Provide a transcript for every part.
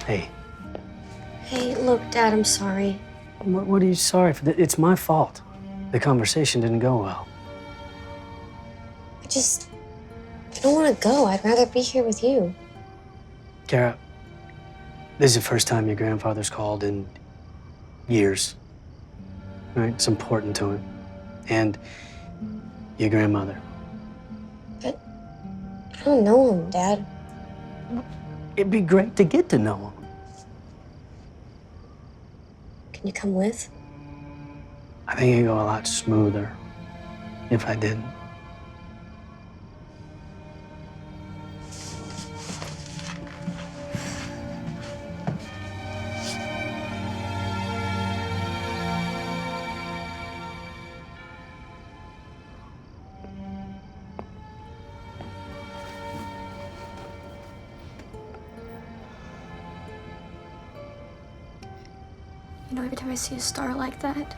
Hey. Hey, look, Dad, I'm sorry. What are you sorry for? It's my fault. The conversation didn't go well. I don't want to go. I'd rather be here with you. Kara, this is the first time your grandfather's called in years. Right? It's important to him. And your grandmother. But I don't know him, Dad. It'd be great to get to know him. Can you come with? I think it'd go a lot smoother if I didn't. You know, every time I see a star like that,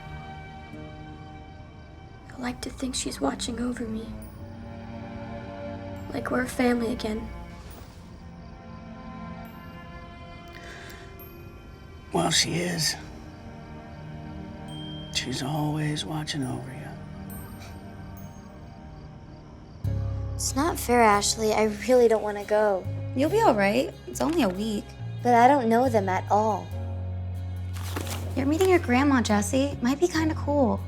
I like to think she's watching over me. Like we're a family again. Well, she is. She's always watching over you. It's not fair, Ashley. I really don't want to go. You'll be all right. It's only a week. But I don't know them at all. You're meeting your grandma, Jessie. Might be kind of cool.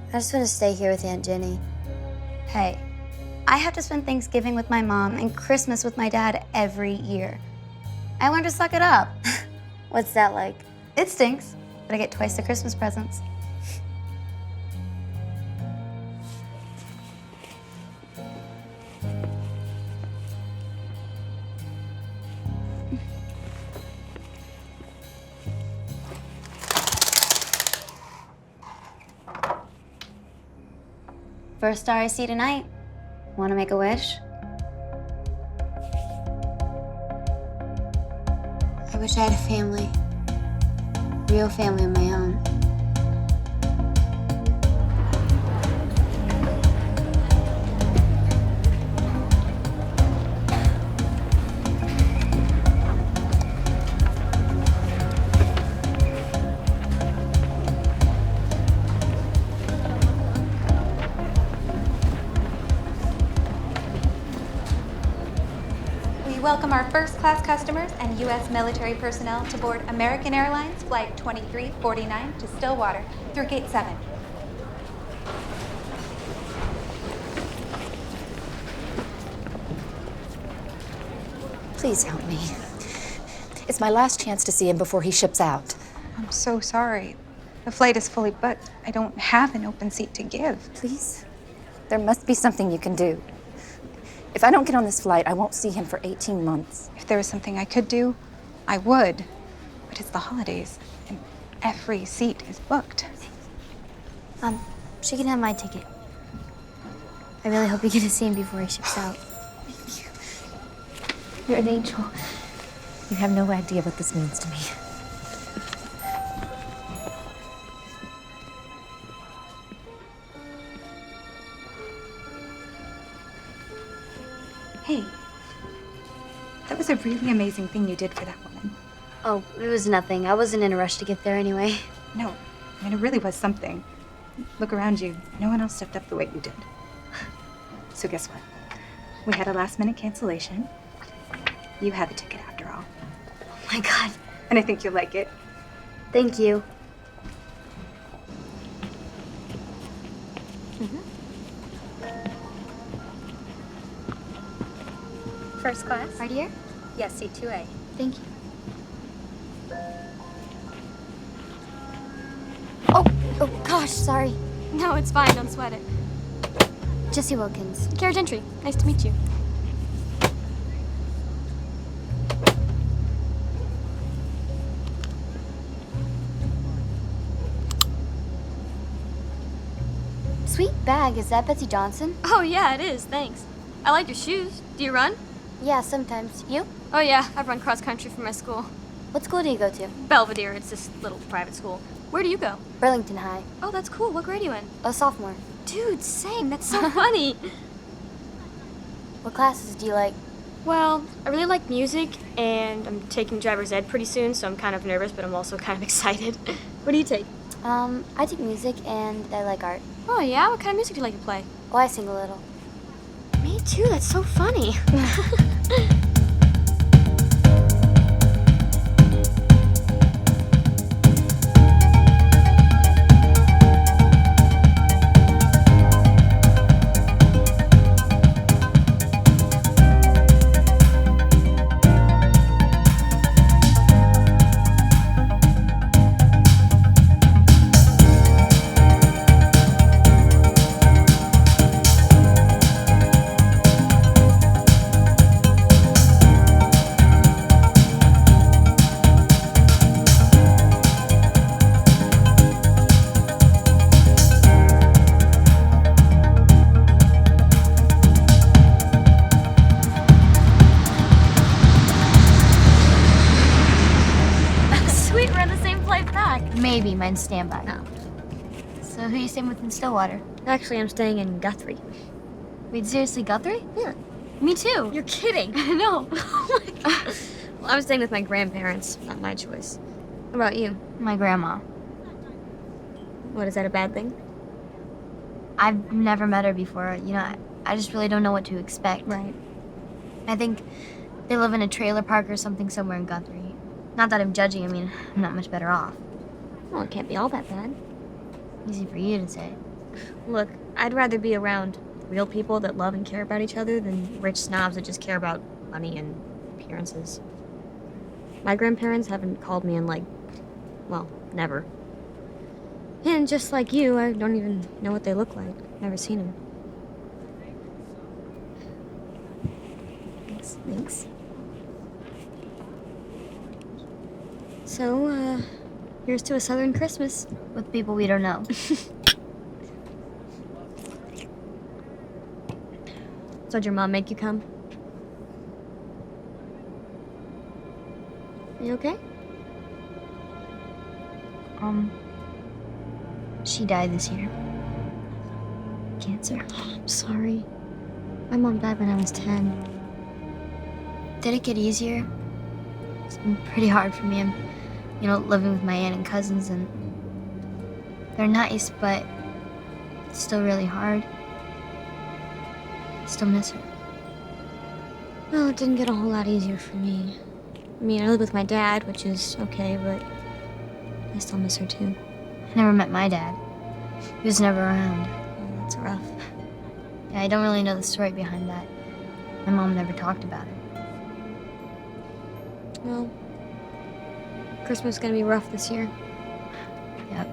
I just want to stay here with Aunt Jenny. Hey, I have to spend Thanksgiving with my mom and Christmas with my dad every year. I learned to suck it up. What's that like? It stinks, but I get twice the Christmas presents. First star I see tonight. Want to make a wish? I wish I had a family. Real family of my own. Welcome our first-class customers and U.S. military personnel to board American Airlines Flight 2349 to Stillwater through Gate 7. Please help me. It's my last chance to see him before he ships out. I'm so sorry. The flight is fully booked. I don't have an open seat to give. Please? There must be something you can do. If I don't get on this flight, I won't see him for 18 months. If there was something I could do, I would. But it's the holidays, and every seat is booked. She can have my ticket. I really hope you get to see him before he ships out. Thank you. You're an angel. You have no idea what this means to me. Hey, that was a really amazing thing you did for that woman. Oh, it was nothing. I wasn't in a rush to get there anyway. No, I mean, it really was something. Look around you. No one else stepped up the way you did. So guess what? We had a last-minute cancellation. You had the ticket after all. Oh my God. And I think you'll like it. Thank you. First class? Right here? Yes, seat 2A. Thank you. Oh gosh, sorry. No, it's fine. Don't sweat it. Jesse Wilkins. Kara Gentry. Nice to meet you. Sweet bag. Is that Betsy Johnson? Oh, yeah, it is. Thanks. I like your shoes. Do you run? Yeah, sometimes. You? Oh, yeah. I've run cross country for my school. What school do you go to? Belvedere. It's this little private school. Where do you go? Burlington High. Oh, that's cool. What grade are you in? A sophomore. Dude, same. That's so funny. What classes do you like? Well, I really like music, and I'm taking driver's ed pretty soon, so I'm kind of nervous, but I'm also kind of excited. What do you take? I take music and I like art. Oh, yeah? What kind of music do you like to play? Oh, I sing a little. Me too, that's so funny. Maybe mine's standby. No. So who are you staying with in Stillwater? Actually, I'm staying in Guthrie. Wait, seriously, Guthrie? Yeah. Me too. You're kidding. No. Oh my God. Well, I was staying with my grandparents. Not my choice. What about you? My grandma. What, is that a bad thing? I've never met her before. You know, I just really don't know what to expect. Right. I think they live in a trailer park or something somewhere in Guthrie. Not that I'm judging. I mean, I'm not much better off. Well, it can't be all that bad. Easy for you to say. Look, I'd rather be around real people that love and care about each other than rich snobs that just care about money and appearances. My grandparents haven't called me in, like, well, never. And just like you, I don't even know what they look like. Never seen them. Thanks. So, here's to a Southern Christmas. With people we don't know. So did your mom make you come? You okay? She died this year. Cancer. I'm sorry. My mom died when I was 10. Did it get easier? It's been pretty hard for me. I'm, living with my aunt and cousins, and they're nice, but it's still really hard. I still miss her. Well, it didn't get a whole lot easier for me. I mean, I live with my dad, which is okay, but I still miss her too. I never met my dad. He was never around. Oh, that's rough. Yeah, I don't really know the story behind that. My mom never talked about it. Well, Christmas is gonna be rough this year. Yep.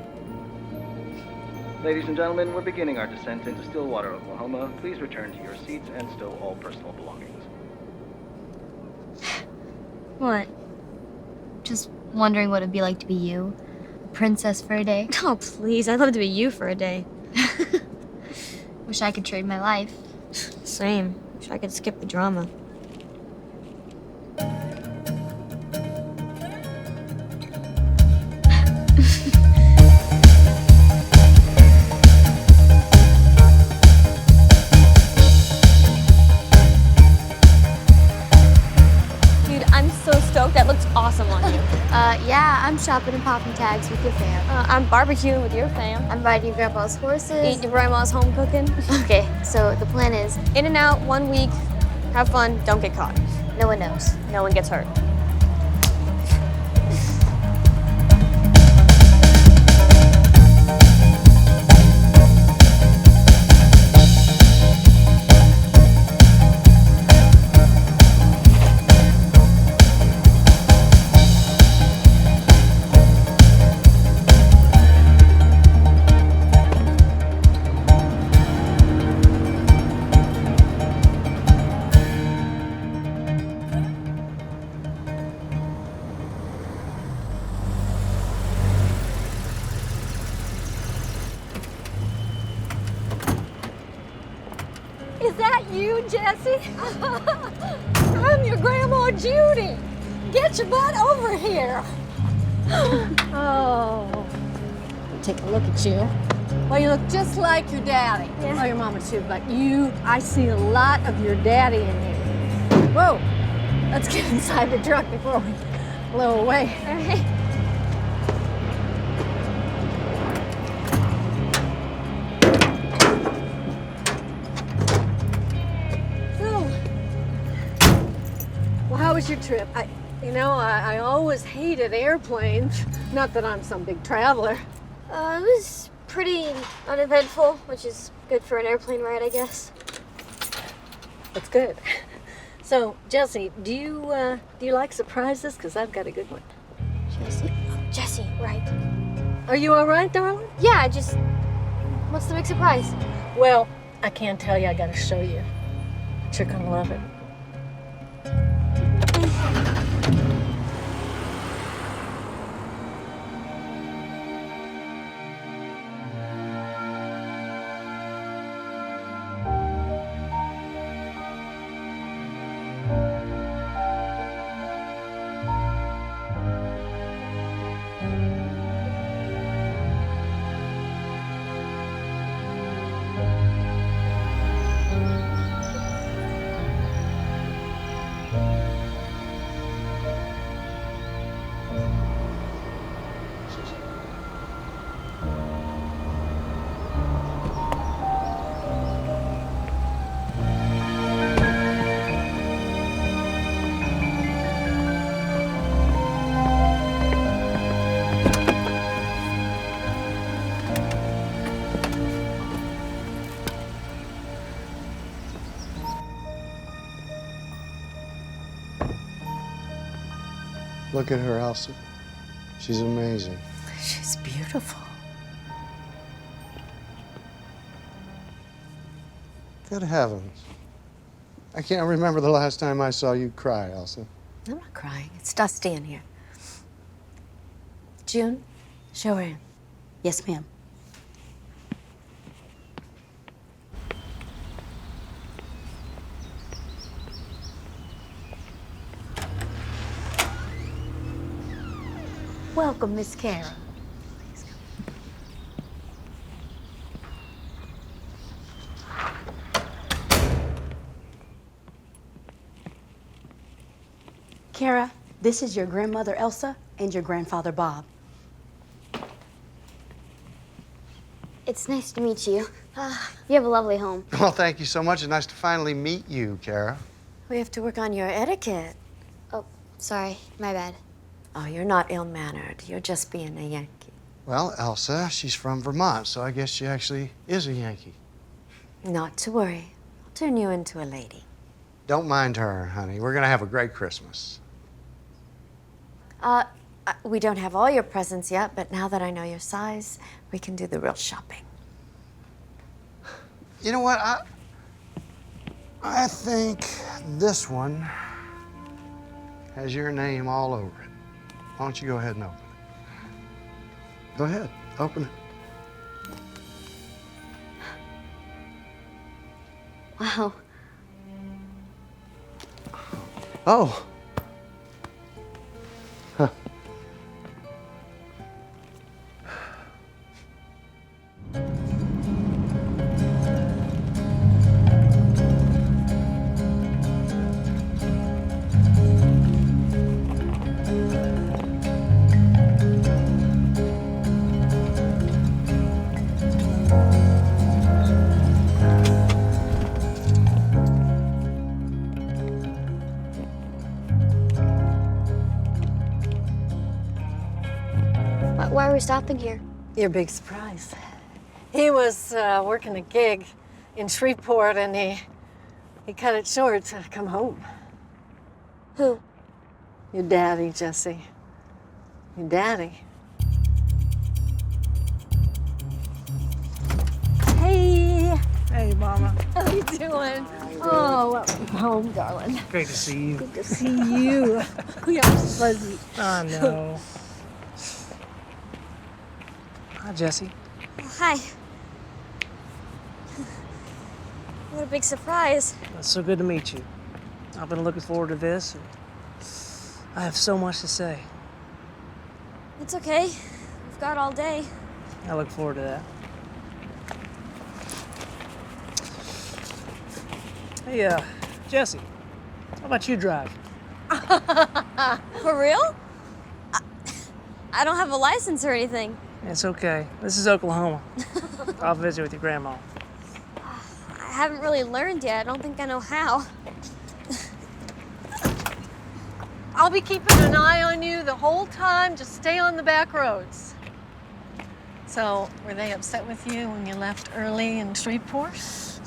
Ladies and gentlemen, we're beginning our descent into Stillwater, Oklahoma. Please return to your seats and stow all personal belongings. What? Just wondering what it'd be like to be you. A princess for a day. Oh, please. I'd love to be you for a day. Wish I could trade my life. Same. Wish I could skip the drama. That looks awesome on you. Yeah, I'm shopping and popping tags with your fam. I'm barbecuing with your fam. I'm riding your grandpa's horses. Eating your grandma's home cooking. Okay, so the plan is... In and out, 1 week, have fun, don't get caught. No one knows. No one gets hurt. Is that you, Jessie? I'm your Grandma Judy. Get your butt over here. Oh. Take a look at you. Well, you look just like your daddy. Yeah. Oh, your mama too, but I see a lot of your daddy in you. Whoa. Let's get inside the truck before we blow away. All right. So, well, how was your trip? I always hated airplanes. Not that I'm some big traveler. It was pretty uneventful, which is good for an airplane ride, I guess. That's good. So, Jesse, do you like surprises? Because I've got a good one. Jesse, right. Are you all right, darling? Yeah, just... What's the big surprise? Well, I can't tell you. I got to show you. But you're gonna love it. Look at her, Elsa. She's amazing. She's beautiful. Good heavens. I can't remember the last time I saw you cry, Elsa. I'm not crying. It's dusty in here. June, show her in. Yes, ma'am. Welcome, Miss Kara. Kara, this is your grandmother Elsa and your grandfather Bob. It's nice to meet you. You have a lovely home. Well, thank you so much. It's nice to finally meet you, Kara. We have to work on your etiquette. Oh, sorry. My bad. Oh, you're not ill-mannered. You're just being a Yankee. Well, Elsa, she's from Vermont, so I guess she actually is a Yankee. Not to worry. I'll turn you into a lady. Don't mind her, honey. We're gonna have a great Christmas. We don't have all your presents yet, but now that I know your size, we can do the real shopping. You know what? I think this one has your name all over it. Why don't you go ahead and open it? Go ahead, open it. Wow. Oh. Huh. Why are we stopping here? Your big surprise. He was working a gig in Shreveport, and he cut it short to come home. Who? Your daddy, Jesse. Your daddy. Hey. Hey, Mama. How you doing? Oh, welcome home, darling. Great to see you. Good to see you. You're fuzzy. I know. Hi, Jesse. Hi. What a big surprise. It's so good to meet you. I've been looking forward to this. And I have so much to say. It's okay. We've got all day. I look forward to that. Hey, Jesse, how about you drive? For real? I don't have a license or anything. It's okay. This is Oklahoma. I'll visit with your grandma. I haven't really learned yet. I don't think I know how. I'll be keeping an eye on you the whole time. Just stay on the back roads. So, were they upset with you when you left early in Shreveport?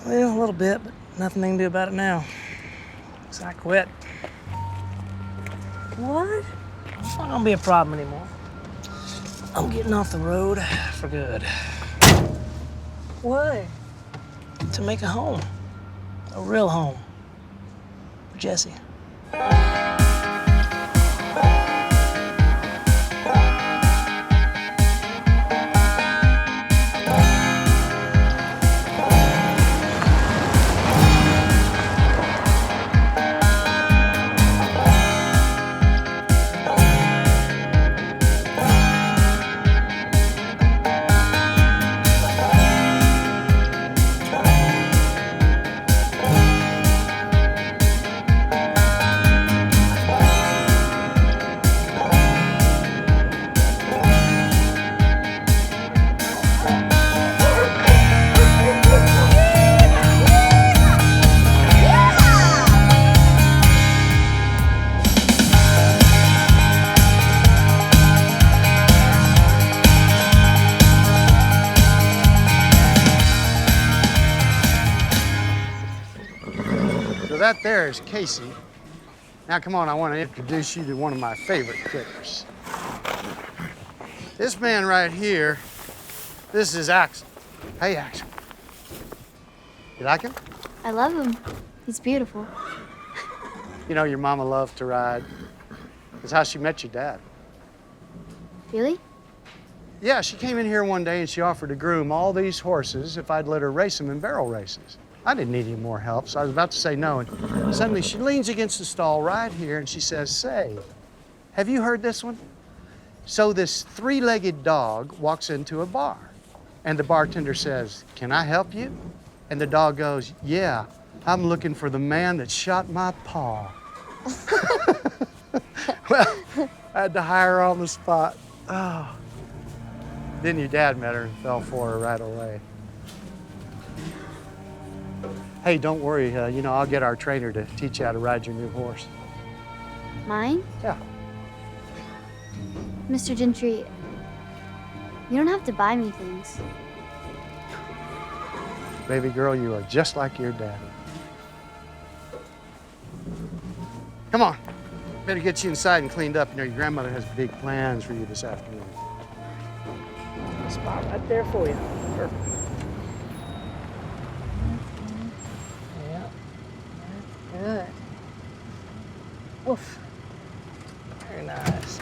Well, a little bit, but nothing they can do about it now. So I quit. What? It's not gonna be a problem anymore. I'm getting off the road for good. Why? To make a home. A real home. For Jesse. That there is Casey. Now, come on, I want to introduce you to one of my favorite critters. This man right here, this is Axel. Hey, Axel. You like him? I love him. He's beautiful. You know, your mama loved to ride. That's how she met your dad. Really? Yeah, she came in here one day and she offered to groom all these horses if I'd let her race them in barrel races. I didn't need any more help, so I was about to say no, and suddenly she leans against the stall right here and she says, "Say, have you heard this one?" So this three-legged dog walks into a bar, and the bartender says, "Can I help you?" And the dog goes, "Yeah, I'm looking for the man that shot my paw." Well, I had to hire her on the spot. Oh. Then your dad met her and fell for her right away. Hey, don't worry, you know, I'll get our trainer to teach you how to ride your new horse. Mine? Yeah. Mr. Gentry, you don't have to buy me things. Baby girl, you are just like your daddy. Come on, better get you inside and cleaned up. You know, your grandmother has big plans for you this afternoon. Spot right there for you. Perfect. Good. Oof. Very nice.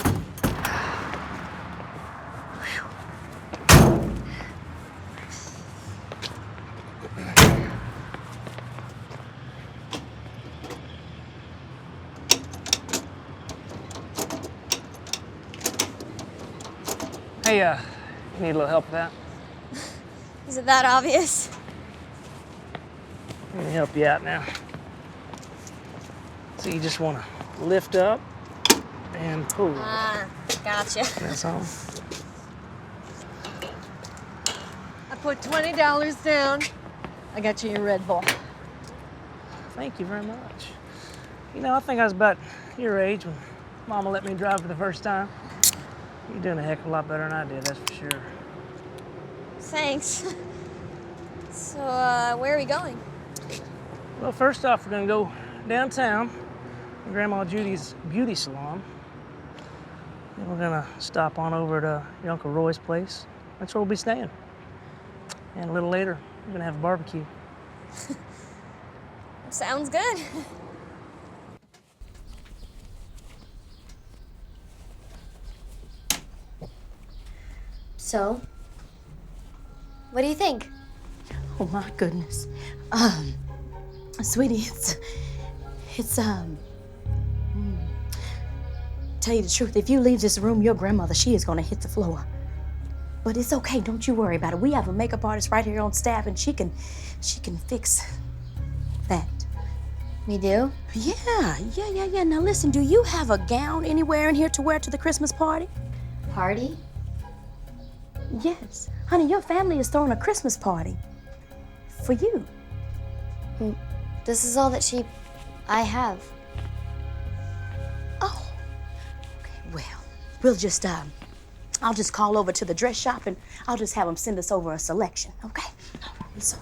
Hey, you need a little help with that? Is it that obvious? Let me help you out now. So you just want to lift up and pull. Ah, gotcha. That's all. I put $20 down. I got you your Red Bull. Thank you very much. You know, I think I was about your age when Mama let me drive for the first time. You're doing a heck of a lot better than I did, that's for sure. Thanks. So, where are we going? Well, first off, we're gonna go downtown to Grandma Judy's beauty salon. Then we're gonna stop on over to your Uncle Roy's place. That's where we'll be staying. And a little later, we're gonna have a barbecue. Sounds good. So, what do you think? Oh my goodness. Sweetie, tell you the truth, if you leave this room, your grandmother, she is gonna hit the floor. But it's okay, don't you worry about it. We have a makeup artist right here on staff and she can fix that. We do? Yeah. Now listen, do you have a gown anywhere in here to wear to the Christmas party? Party? Yes. Honey, your family is throwing a Christmas party. For you. This is all that I have. Oh. Okay, well, we'll just, I'll just call over to the dress shop and I'll just have them send us over a selection, okay? So.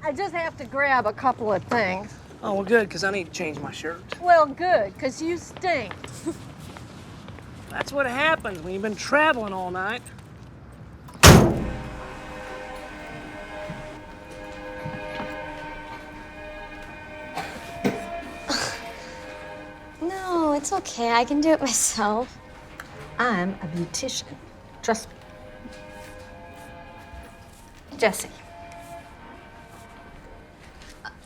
I just have to grab a couple of things. Oh, well, good, because I need to change my shirt. Well, good, because you stink. That's what happens when you've been traveling all night. No, it's okay. I can do it myself. I'm a beautician. Trust me. Jessie.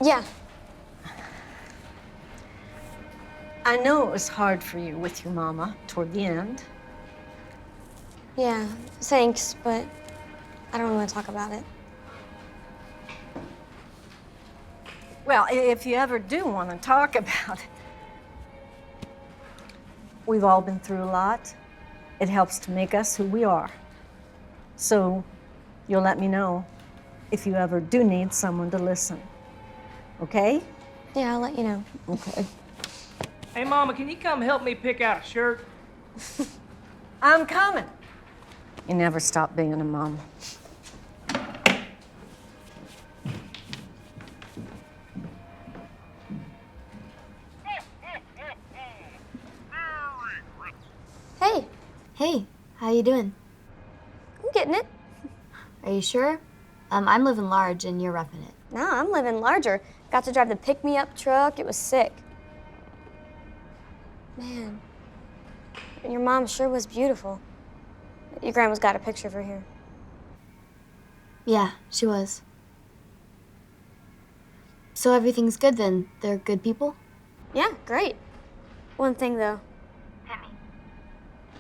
Yeah. I know it was hard for you with your mama toward the end. Yeah, thanks, but I don't want to talk about it. Well, if you ever do want to talk about it, we've all been through a lot. It helps to make us who we are. So you'll let me know if you ever do need someone to listen. Okay? Yeah, I'll let you know. Okay. Hey, Mama, can you come help me pick out a shirt? I'm coming. You never stop being a mom. Hey. Hey, how you doing? I'm getting it. Are you sure? I'm living large and you're roughing it. No, I'm living larger. Got to drive the pick-me-up truck. It was sick. Man, and your mom sure was beautiful. Your grandma's got a picture of her here. Yeah, she was. So everything's good then? They're good people? Yeah, great. One thing, though.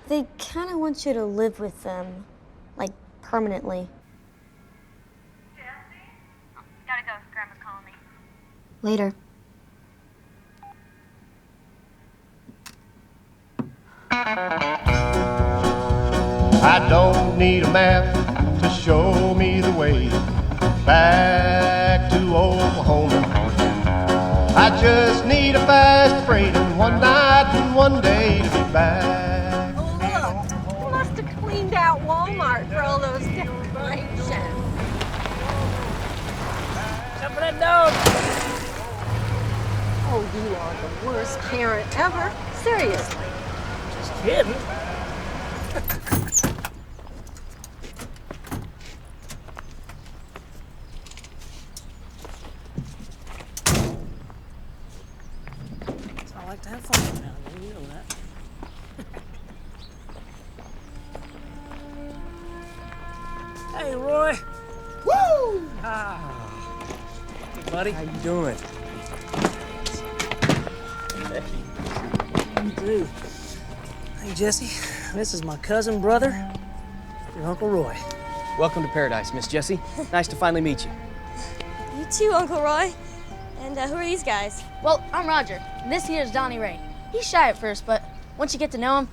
They kind of want you to live with them, like, permanently. Gotta go. Grandma's calling me. Later. I don't need a map to show me the way back to Oklahoma. I just need a fast freight and one night and one day to be back. Oh, look. You must have cleaned out Walmart for all those decorations. Except for that dog. Oh, you are the worst parent ever. Seriously. Just kidding. I like to have fun around here, you know that. Hey, Roy. Woo! Ah. Hey, buddy. How you doing? You too. Hey, Jesse. This is my cousin, brother, your Uncle Roy. Welcome to paradise, Miss Jessie. Nice to finally meet you. You too, Uncle Roy. And who are these guys? Well, I'm Roger. And this here is Donnie Ray. He's shy at first, but once you get to know him,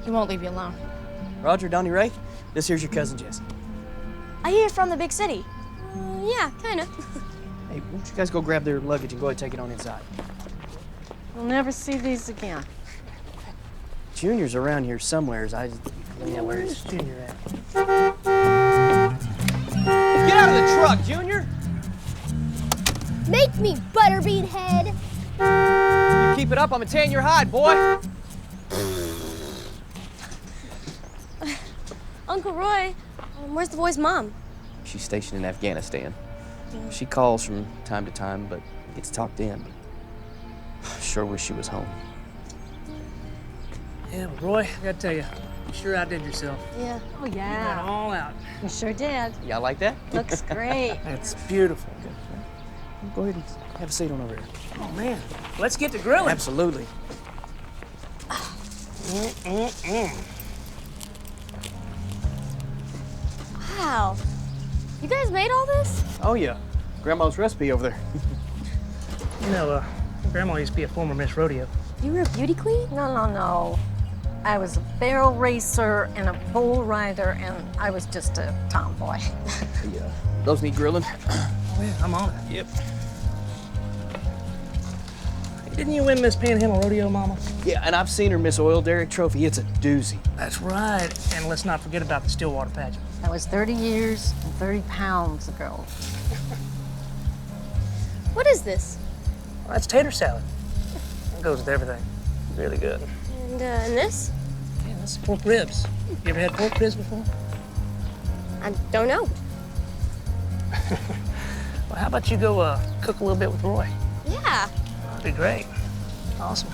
he won't leave you alone. Roger, Donnie Ray, this here's your cousin Jesse. I hear from the big city. Yeah, kind of. Hey, why don't you guys go grab their luggage and go ahead and take it on inside. We'll never see these again. Junior's around here somewheres. Yeah, where is Junior at? Get out of the truck, Junior! Make me, Butterbean Head! You keep it up, I'm gonna tan your hide, boy! Uncle Roy, where's the boy's mom? She's stationed in Afghanistan. She calls from time to time, but gets talked in. Sure wish she was home. Yeah, but Roy, I gotta tell you, you sure outdid yourself. Yeah. Oh, You yeah. went all out. You sure did. Y'all like that? Looks great. That's beautiful. Go ahead and have a seat on over here. Oh, man. Let's get to grilling. Absolutely. Wow. You guys made all this? Oh, yeah. Grandma's recipe over there. You know, Grandma used to be a former Miss Rodeo. You were a beauty queen? No. I was a barrel racer and a bull rider, and I was just a tomboy. Yeah. Those need grilling. Oh, yeah, I'm on it. Yep. Didn't you win Miss Panhandle Rodeo, Mama? Yeah, and I've seen her Miss Oil Derrick trophy. It's a doozy. That's right. And let's not forget about the Stillwater pageant. That was 30 years and 30 pounds ago. What is this? Well, that's tater salad. It goes with everything. Really good. And this? Yeah, that's pork ribs. You ever had pork ribs before? I don't know. Well, how about you go cook a little bit with Roy? Yeah. That'd be great. Awesome.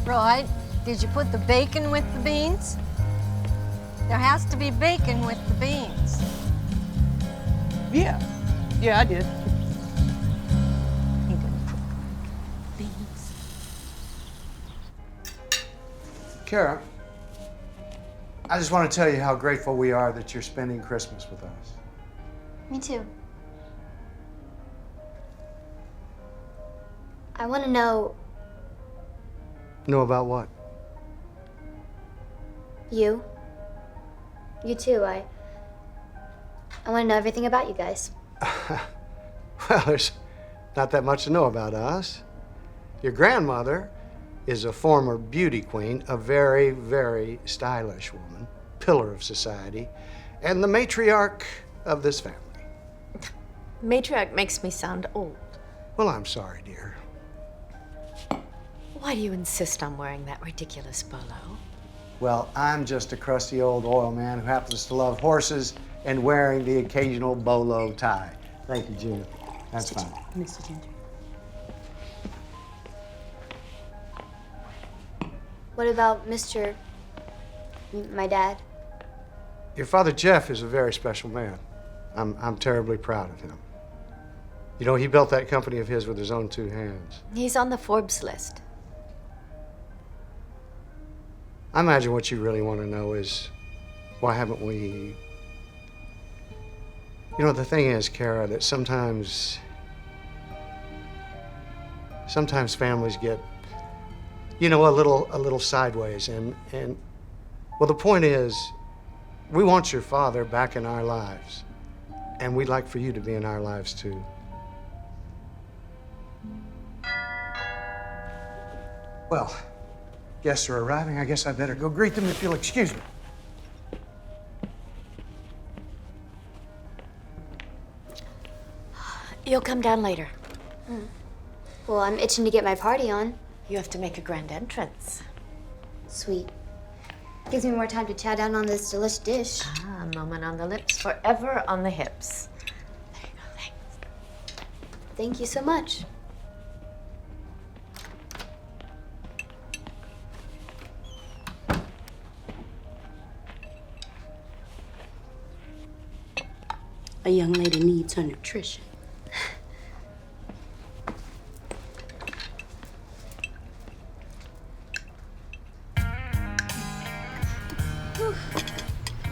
Roy, did you put the bacon with the beans? There has to be bacon with the beans. Yeah. Yeah, I did. Beans. Kara, I just want to tell you how grateful we are that you're spending Christmas with us. Me too. I want to know Know about what? you. You too. I want to know everything about you guys. Well, there's not that much to know about us. Your grandmother is a former beauty queen, a very, very stylish woman, pillar of society, and the matriarch of this family. Matriarch makes me sound old. Well, I'm sorry, dear. Why do you insist on wearing that ridiculous bolo? Well, I'm just a crusty old oil man who happens to love horses and wearing the occasional bolo tie. Thank you, Gina. That's fine. Mr. Ginger. What about my dad? Your father, Jeff, is a very special man. I'm terribly proud of him. You know, he built that company of his with his own two hands. He's on the Forbes list. I imagine what you really want to know is, why haven't we... You know, the thing is, Kara, that sometimes families get, you know, a little sideways. And well, the point is, we want your father back in our lives. And we'd like for you to be in our lives, too. Well, guests are arriving. I guess I better go greet them if you'll excuse me. You'll come down later. Well, I'm itching to get my party on. You have to make a grand entrance. Sweet. Gives me more time to chow down on this delicious dish. Ah, a moment on the lips, forever on the hips. There you go, thanks. Thank you so much. A young lady needs her nutrition.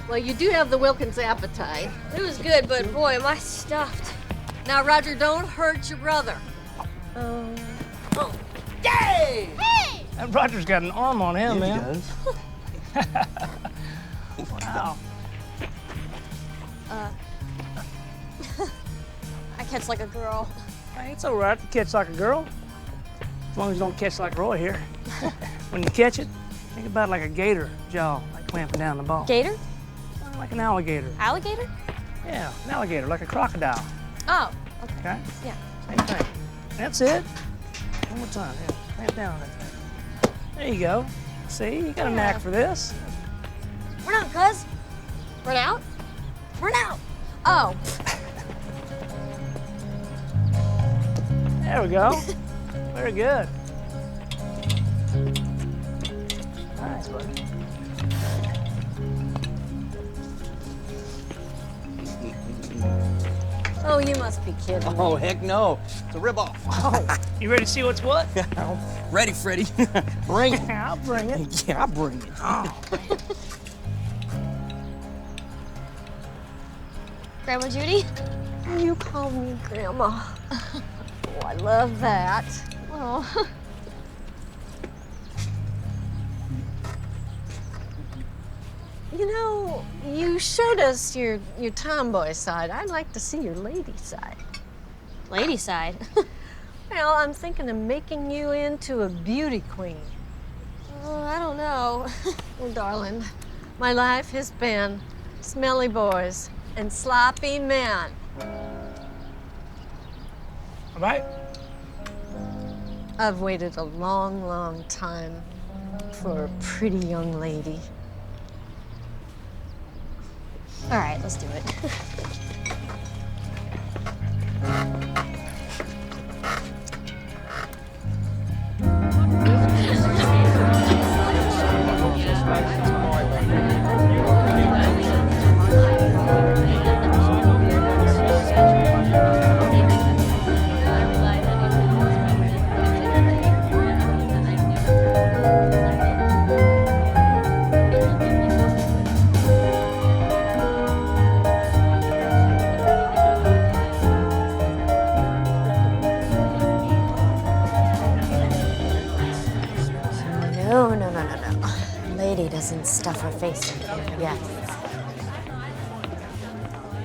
Well, you do have the Wilkins appetite. It was good, but boy, am I stuffed. Now, Roger, don't hurt your brother. Oh. Yay! Hey! That Roger's got an arm on him, man. He does. Wow. I catch like a girl. Hey, it's all right to catch like a girl, as long as you don't catch like Roy here. When you catch it, think about it like a gator jaw, like clamping down the ball. Gator? Like an alligator. Alligator? Yeah, an alligator, like a crocodile. Oh, okay. Okay? Yeah. Same thing. That's it. One more time. Yeah, clamp down on that thing. There you go. See, you got a knack for this. Run out, cuz. Run out? Run out! Oh. There we go. Very good. Nice, buddy. Oh, you must be kidding. Oh, heck no. It's a ripoff. Oh, you ready to see what's what? Ready, Freddie. Bring it. I'll bring it. Yeah, I'll bring it. Oh. Grandma Judy? You call me Grandma. Oh, I love that. Oh. You know, you showed us your tomboy side. I'd like to see your lady side. Lady side? Well, I'm thinking of making you into a beauty queen. Oh, I don't know. Well, darling, my life has been smelly boys and sloppy men. All right. I've waited a long, long time for a pretty young lady. All right, let's do it. Doesn't stuff her face in here. Yes.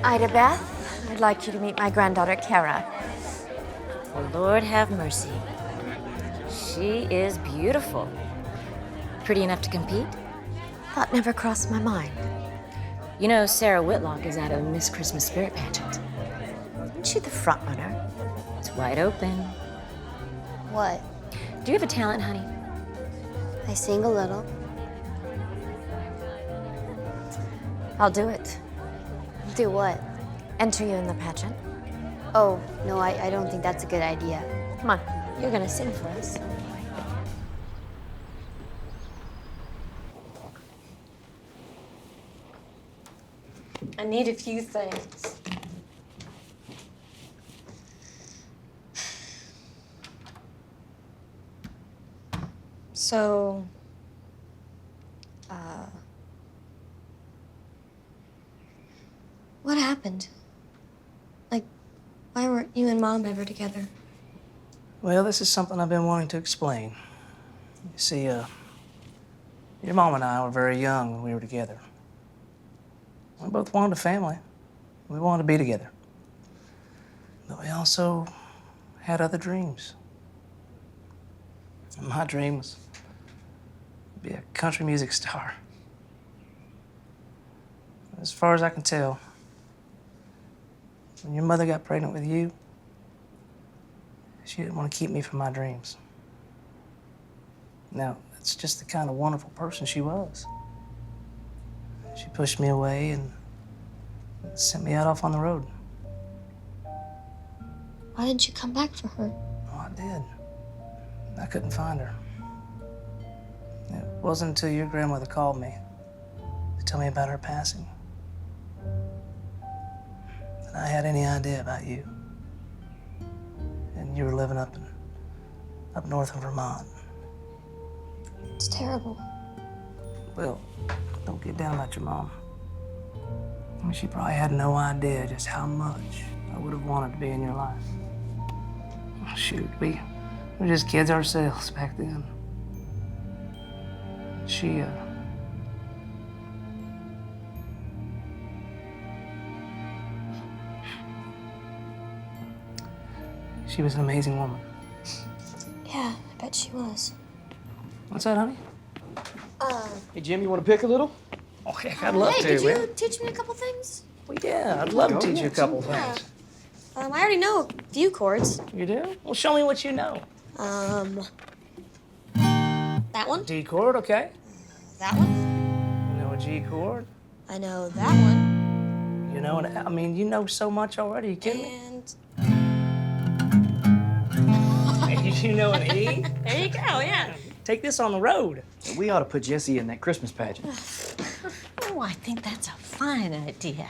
Ida Beth, I'd like you to meet my granddaughter, Kara. Oh, Lord have mercy. She is beautiful. Pretty enough to compete? Thought never crossed my mind. You know, Sarah Whitlock is at a Miss Christmas Spirit pageant. Isn't she the front runner? It's wide open. What? Do you have a talent, honey? I sing a little. I'll do it. Do what? Enter you in the pageant. Oh, no, I don't think that's a good idea. Come on, you're gonna sing for us. I need a few things. So, what happened? Like, why weren't you and Mom ever together? Well, this is something I've been wanting to explain. You see, your mom and I were very young when we were together. We both wanted a family. We wanted to be together. But we also had other dreams. And my dream was to be a country music star. As far as I can tell, when your mother got pregnant with you, she didn't want to keep me from my dreams. Now, that's just the kind of wonderful person she was. She pushed me away and sent me out off on the road. Why didn't you come back for her? Oh, I did. I couldn't find her. It wasn't until your grandmother called me to tell me about her passing that I had any idea about you. And you were living up north in Vermont. It's terrible. Well, don't get down about your mom. I mean, she probably had no idea just how much I would have wanted to be in your life. Oh, shoot, we were just kids ourselves back then. She was an amazing woman. Yeah, I bet she was. What's that, honey? Hey, Jim, you want to pick a little? Oh, heck, I'd love hey, to. could you man. teach me a couple things? Well, yeah, I'd love to teach you a couple things. I already know a few chords. You do? Well, show me what you know. That one? D chord, okay. That one? You know a G chord? I know that one. You know, I mean, you know so much already. You kidding me? And you know an E? there you go, yeah. Take this on the road. We ought to put Jessie in that Christmas pageant. Oh, I think that's a fine idea.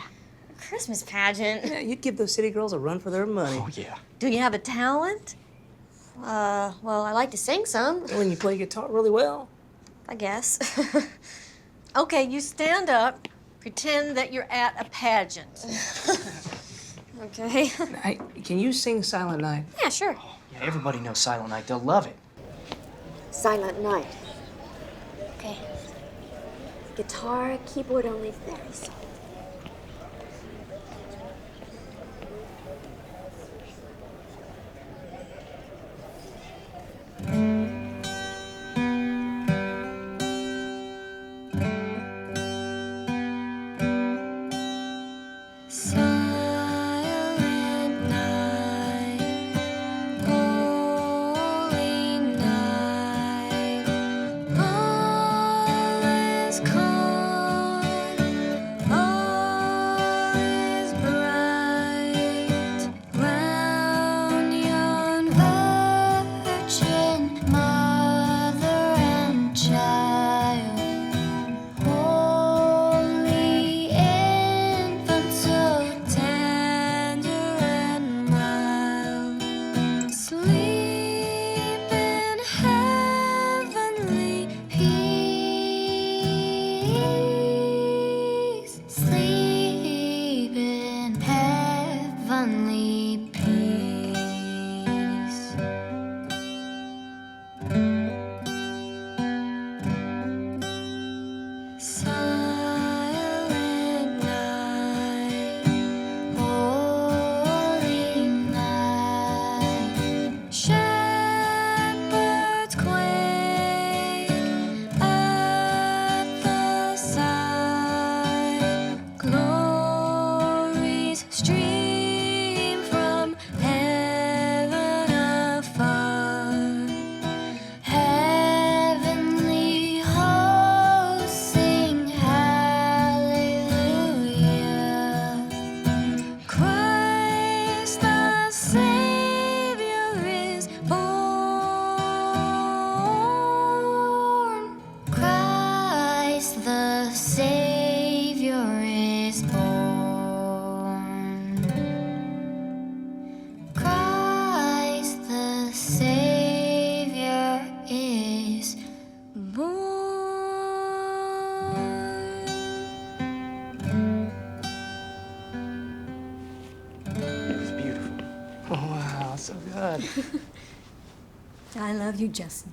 Christmas pageant. Yeah, you'd give those city girls a run for their money. Oh, yeah. Do you have a talent? Well, I like to sing some, When you play guitar really well. I guess. Okay, you stand up, pretend that you're at a pageant. Okay. Hey, can you sing Silent Night? Yeah, sure. Yeah, everybody knows Silent Night. They'll love it. Silent Night. Okay. Guitar, keyboard only, very soft. I love you, Jesse.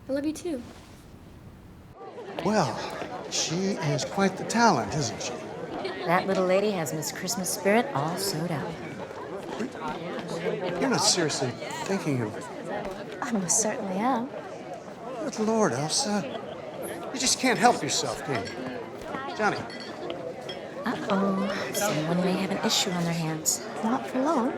I love you too. Well, she is quite the talent, isn't she? That little lady has Miss Christmas spirit all sewed up. You're not seriously thinking of... I most certainly am. Good Lord, Elsa. You just can't help yourself, can you? Johnny. Uh-oh. Someone may have an issue on their hands. Not for long.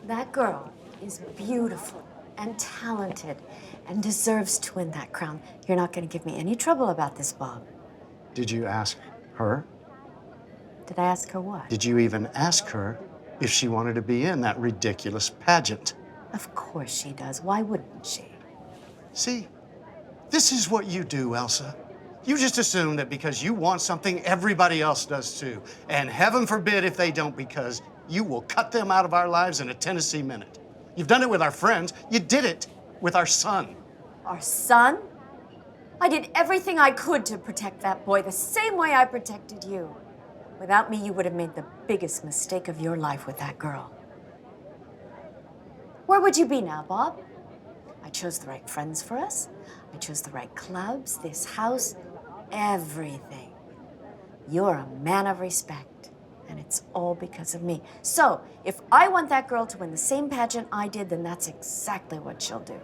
That girl is beautiful and talented and deserves to win that crown. You're not going to give me any trouble about this, Bob. Did you ask her? Did I ask her what? Did you even ask her if she wanted to be in that ridiculous pageant? Of course she does. Why wouldn't she? See, this is what you do, Elsa. You just assume that because you want something, everybody else does too. And heaven forbid if they don't, because you will cut them out of our lives in a Tennessee minute. You've done it with our friends. You did it with our son. Our son? I did everything I could to protect that boy the same way I protected you. Without me, you would have made the biggest mistake of your life with that girl. Where would you be now, Bob? I chose the right friends for us. I chose the right clubs, this house, everything. You're a man of respect, and it's all because of me. So, if I want that girl to win the same pageant I did, then that's exactly what she'll do.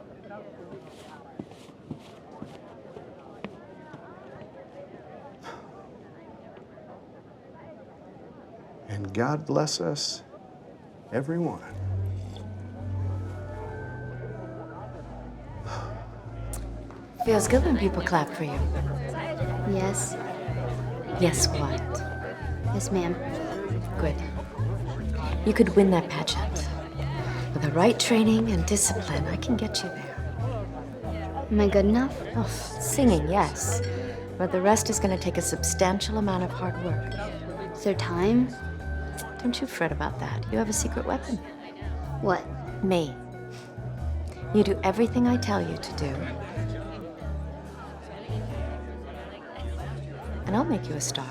And God bless us, everyone. Feels good when people clap for you. Yes. Yes, what? Yes, ma'am. Good. You could win that pageant. With the right training and discipline, I can get you there. Am I good enough? Oh, singing, yes. But the rest is going to take a substantial amount of hard work. Is there time? Don't you fret about that. You have a secret weapon. What? Me. You do everything I tell you to do. And I'll make you a star.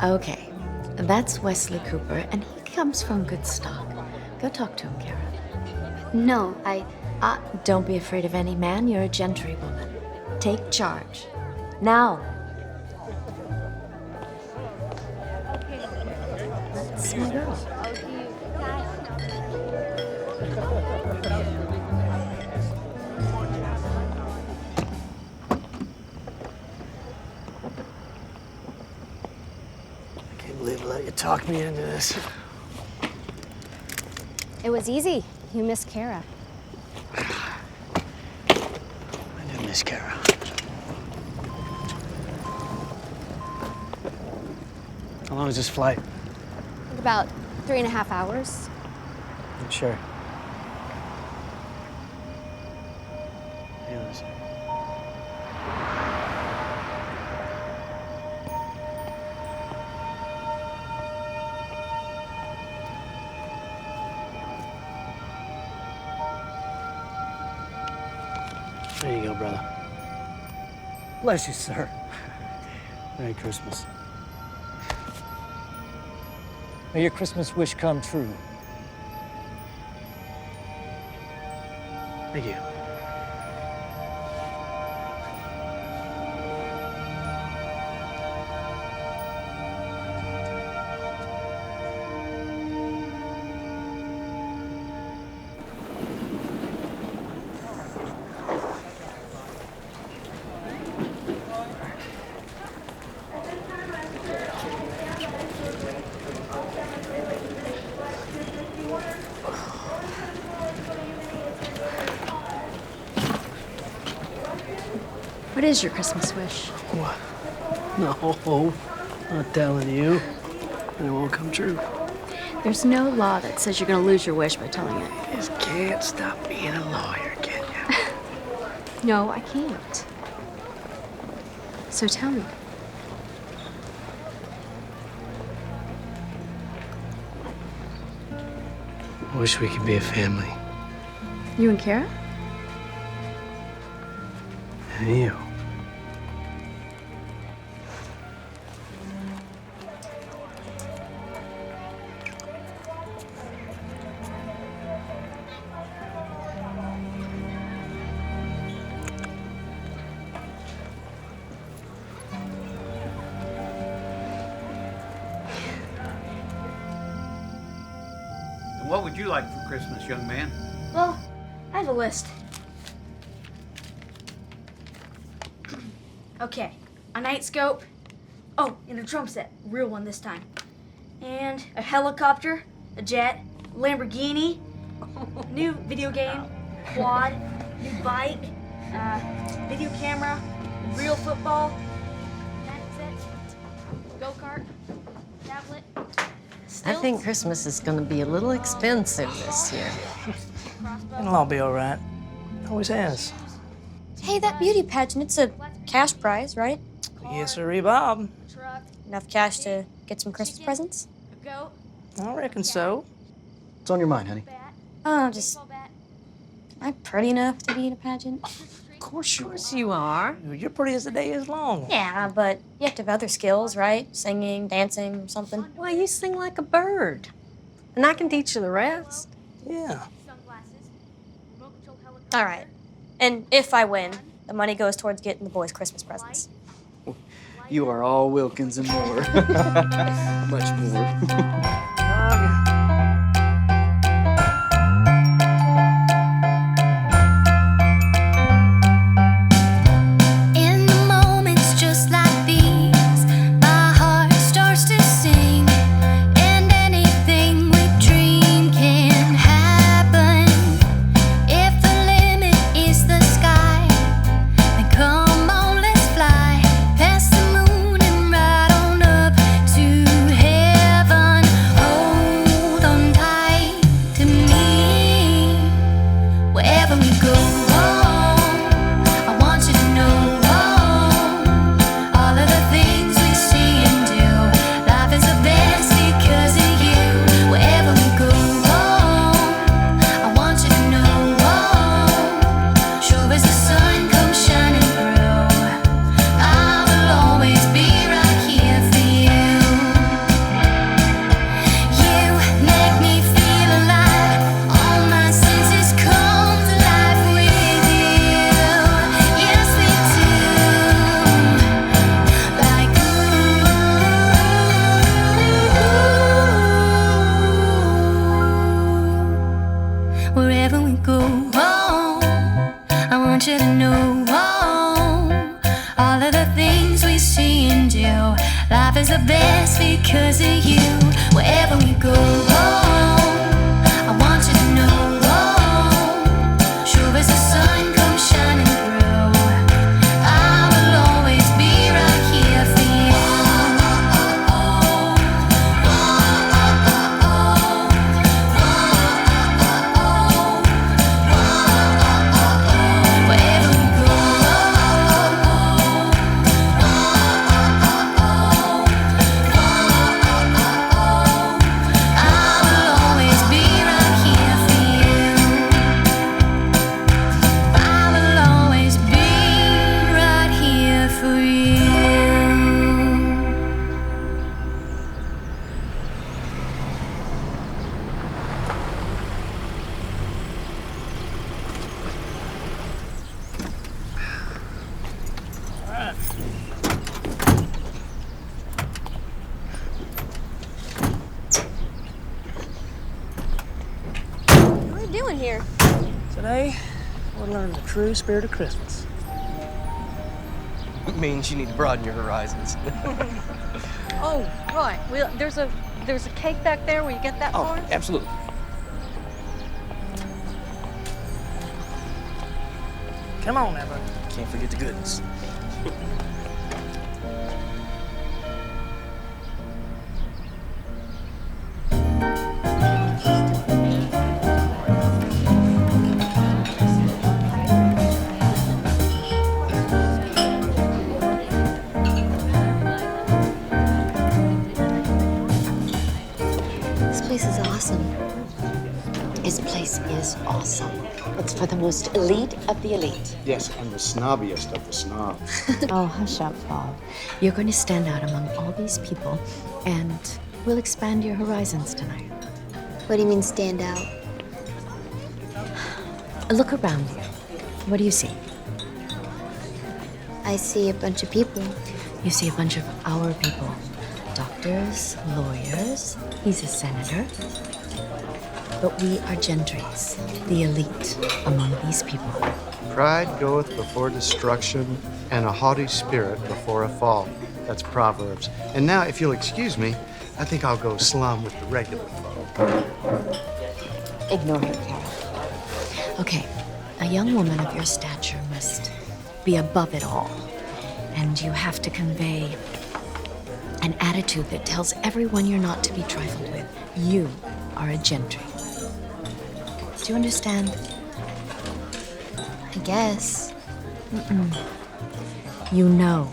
Okay, that's Wesley Cooper, and he comes from good stock. Go talk to him, Kara. No, Don't be afraid of any man. You're a gentrywoman. Take charge. Now. That's my girl. I can't believe I let you talk me into this. It was easy. You missed Kara. I did miss Kara. How long is this flight? About 3.5 hours. Sure. Hang on a second. There you go, brother. Bless you, sir. Merry Christmas. May your Christmas wish come true. Thank you. What is your Christmas wish? What? No, not telling you. And it won't come true. There's no law that says you're gonna lose your wish by telling it. You just can't stop being a lawyer, can you? No, I can't. So tell me. I wish we could be a family. You and Kara? And you. And what would you like for Christmas, young man? Well, I have a list. Okay, a night scope. Oh, and a drum set, real one this time. And a helicopter, a jet, Lamborghini, new video game, quad, new bike, video camera, real football, that's it, go-kart, tablet. I think Christmas is going to be a little expensive this year. It'll all be all right. Always has. Hey, that beauty pageant, it's a cash prize, right? Yes, sir, Bob. Enough cash to get some Christmas presents? I reckon so. What's on your mind, honey? Oh, just... Am I pretty enough to be in a pageant? Of course you are. You're pretty as the day is long. Yeah, but you have to have other skills, right? Singing, dancing, or something. Why, you sing like a bird. And I can teach you the rest. Yeah. All right. And if I win, the money goes towards getting the boys Christmas presents. You are all Wilkins and more. Much more. Past the moon and right on up to heaven. wherever we go. Oh, I want you to know, all of the things we see and do. Life is the best because of you. Wherever we go, I want you to know, sure as the sun comes shining through, I will always be right here for you. Wherever we go, I will always be right here for you. I will always be right here for you. What are you doing here? Today, we'll learn the true spirit of Christmas. It means you need to broaden your horizons. Oh, right. Well, there's a cake back there. Will you get that for us? Absolutely. Come on, Evan. Can't forget the goodness. This place is awesome. This place is awesome. It's for the most elite of the elite. Yes, and the snobbiest of the snobs. Oh, hush up, Bob. You're going to stand out among all these people, and we'll expand your horizons tonight. What do you mean stand out? Look around you. What do you see? I see a bunch of people. You see a bunch of our people. Doctors, lawyers. He's a senator. But we are gentries, the elite among these people. Pride goeth before destruction, and a haughty spirit before a fall. That's Proverbs. And now, if you'll excuse me, I think I'll go slum with the regular folk. Ignore her, Carol. Okay, a young woman of your stature must be above it all. And you have to convey an attitude that tells everyone you're not to be trifled with. You are a gentry. Do you understand? I guess. You know.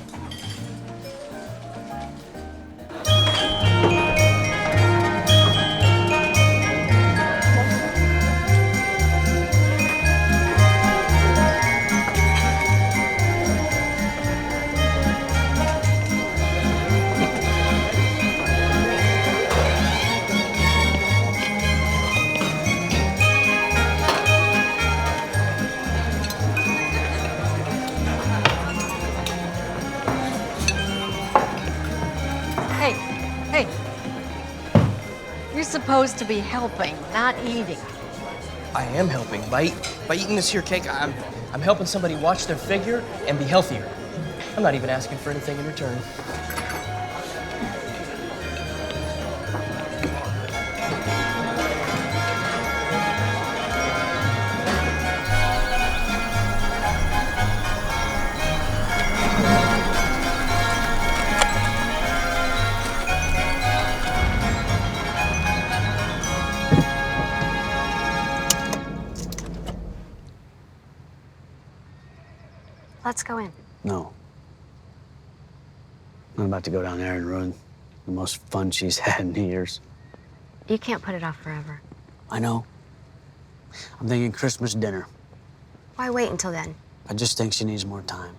Hey, you're supposed to be helping, not eating. I am helping. By eating this here cake, I'm helping somebody watch their figure and be healthier. I'm not even asking for anything in return. Let's go in. No. I'm about to go down there and ruin the most fun she's had in years. You can't put it off forever. I know. I'm thinking Christmas dinner. Why wait until then? I just think she needs more time.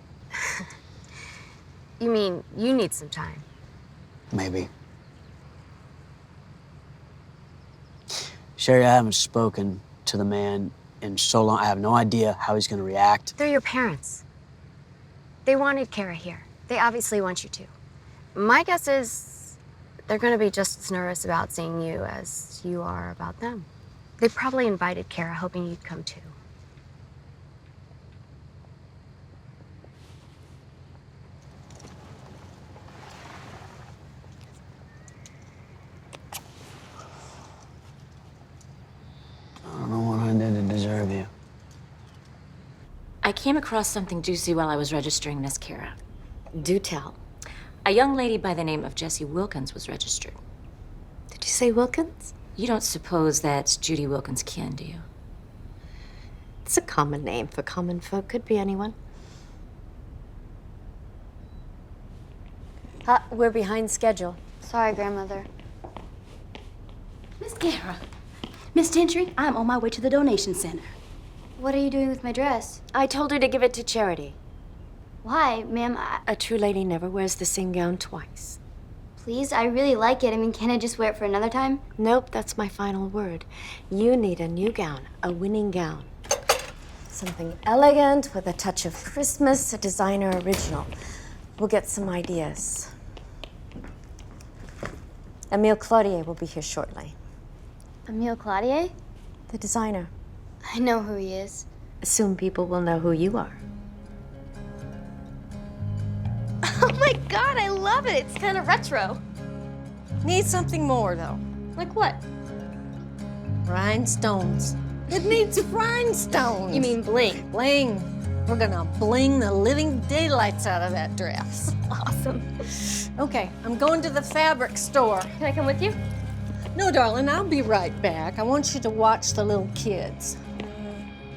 You mean you need some time? Maybe. Sherry, I haven't spoken to the man in so long. I have no idea how he's gonna react. They're your parents. They wanted Kara here. They obviously want you to. My guess is they're gonna be just as nervous about seeing you as you are about them. They probably invited Kara, hoping you'd come too. I don't know what I did to deserve you. I came across something juicy while I was registering Miss Kara. Do tell. A young lady by the name of Jessie Wilkins was registered. Did you say Wilkins? You don't suppose that's Judy Wilkins' kin, do you? It's a common name for common folk. Could be anyone. We're behind schedule. Sorry, Grandmother. Miss Kara. Miss Gentry, I'm on my way to the donation center. What are you doing with my dress? I told her to give it to charity. Why, ma'am? A true lady never wears the same gown twice. Please, I really like it. I mean, can I just wear it for another time? Nope, that's my final word. You need a new gown, a winning gown. Something elegant with a touch of Christmas, a designer original. We'll get some ideas. Emile Claudier will be here shortly. Emile Claudier? The designer. I know who he is. Soon people will know who you are. Oh my god, I love it! It's kind of retro. Need something more, though. Like what? Rhinestones. It needs rhinestones. You mean bling? Bling. We're gonna bling the living daylights out of that dress. Awesome. Okay, I'm going to the fabric store. Can I come with you? No, darling, I'll be right back. I want you to watch the little kids.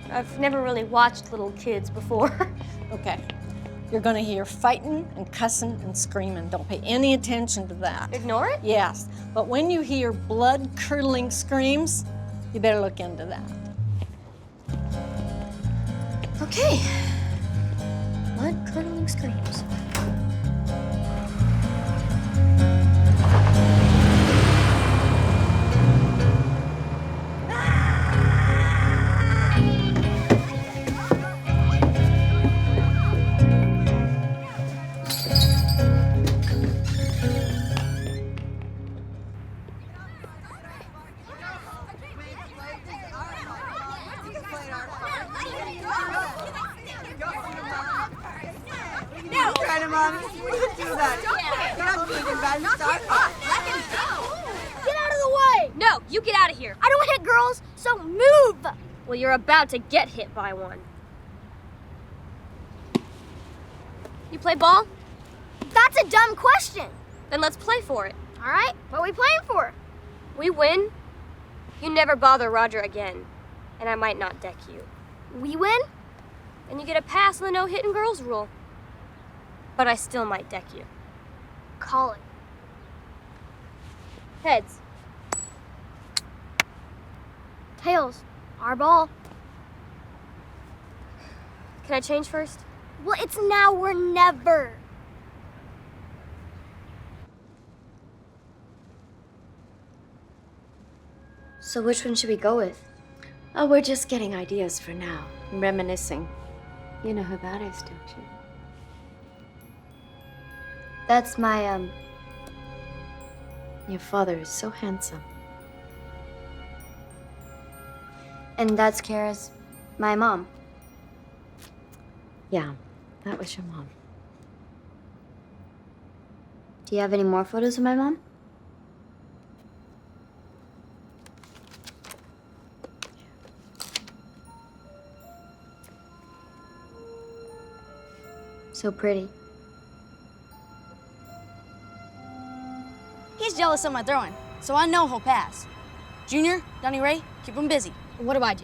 I've never really watched little kids before. Okay. You're gonna hear fighting and cussing and screaming. Don't pay any attention to that. Ignore it? Yes, but when you hear blood-curdling screams, you better look into that. Okay. Blood-curdling screams. No, you get out of here. I don't hit girls, so move! Well, you're about to get hit by one. You play ball? That's a dumb question. Then let's play for it. All right, what are we playing for? We win. You never bother Roger again, and I might not deck you. We win? And you get a pass on the no-hitting girls rule. But I still might deck you. Call it. Heads. Tails. Our ball. Can I change first? Well, it's now or never. So which one should we go with? Oh, we're just getting ideas for now. Reminiscing. You know who that is, don't you? That's my, Your father is so handsome. And that's Kara's, my mom. Yeah, that was your mom. Do you have any more photos of my mom? So pretty. He's jealous of my throwing, so I know he'll pass. Junior, Donnie Ray, keep him busy. What do I do?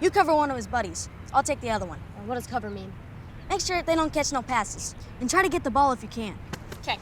You cover one of his buddies. I'll take the other one. What does cover mean? Make sure they don't catch no passes. And try to get the ball if you can. Okay.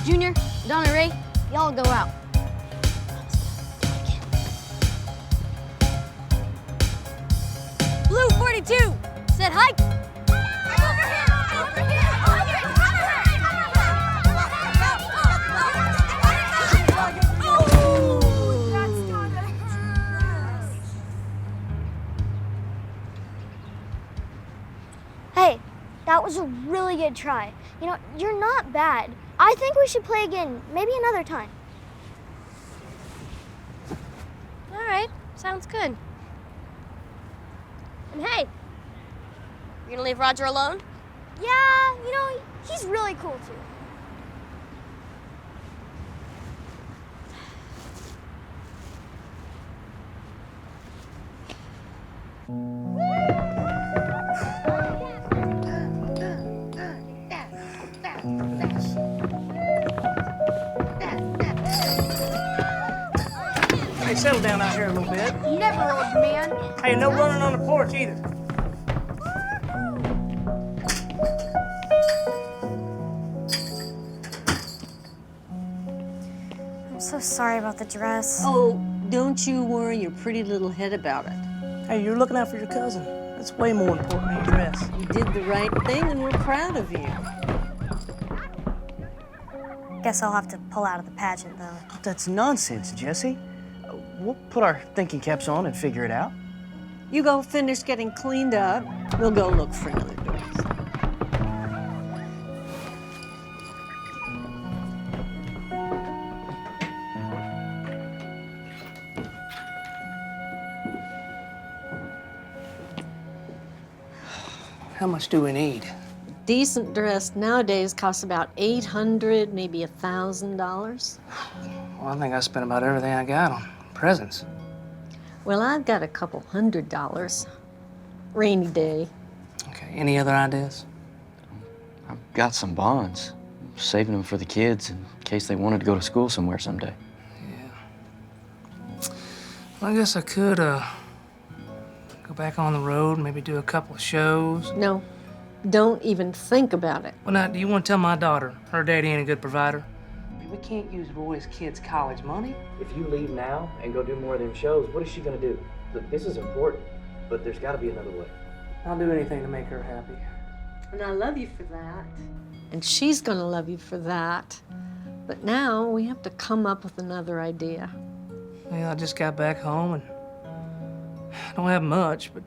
Junior, Donnie Ray, y'all go out. 22 said hike. Hey, that was a really good try. You know, you're not bad. I think we should play again, maybe another time. All right, sounds good. And hey, you gonna leave Roger alone? Yeah, you know, he's really cool too. Hey, settle down out here a little bit. Never, old man. Hey, no running on the porch either. I'm so sorry about the dress. Oh, don't you worry your pretty little head about it. Hey, you're looking out for your cousin. That's way more important than your dress. You did the right thing and we're proud of you. Guess I'll have to pull out of the pageant, though. That's nonsense, Jesse. We'll put our thinking caps on and figure it out. You go finish getting cleaned up, we'll go look for another dress. How much do we need? Decent dress nowadays costs about $800, maybe $1,000. Well, I think I spent about everything I got on presents. Well, I've got a couple $100. Rainy day. Okay, any other ideas? I've got some bonds. Saving them for the kids in case they wanted to go to school somewhere someday. Well, I guess I could, go back on the road, maybe do a couple of shows. No, don't even think about it. Well, now, do you want to tell my daughter her daddy ain't a good provider? We can't use Roy's kids' college money. If you leave now and go do more of them shows, what is she gonna do? Look, this is important, but there's gotta be another way. I'll do anything to make her happy. And I love you for that. And she's gonna love you for that. But now we have to come up with another idea. Well, I just got back home and I don't have much, but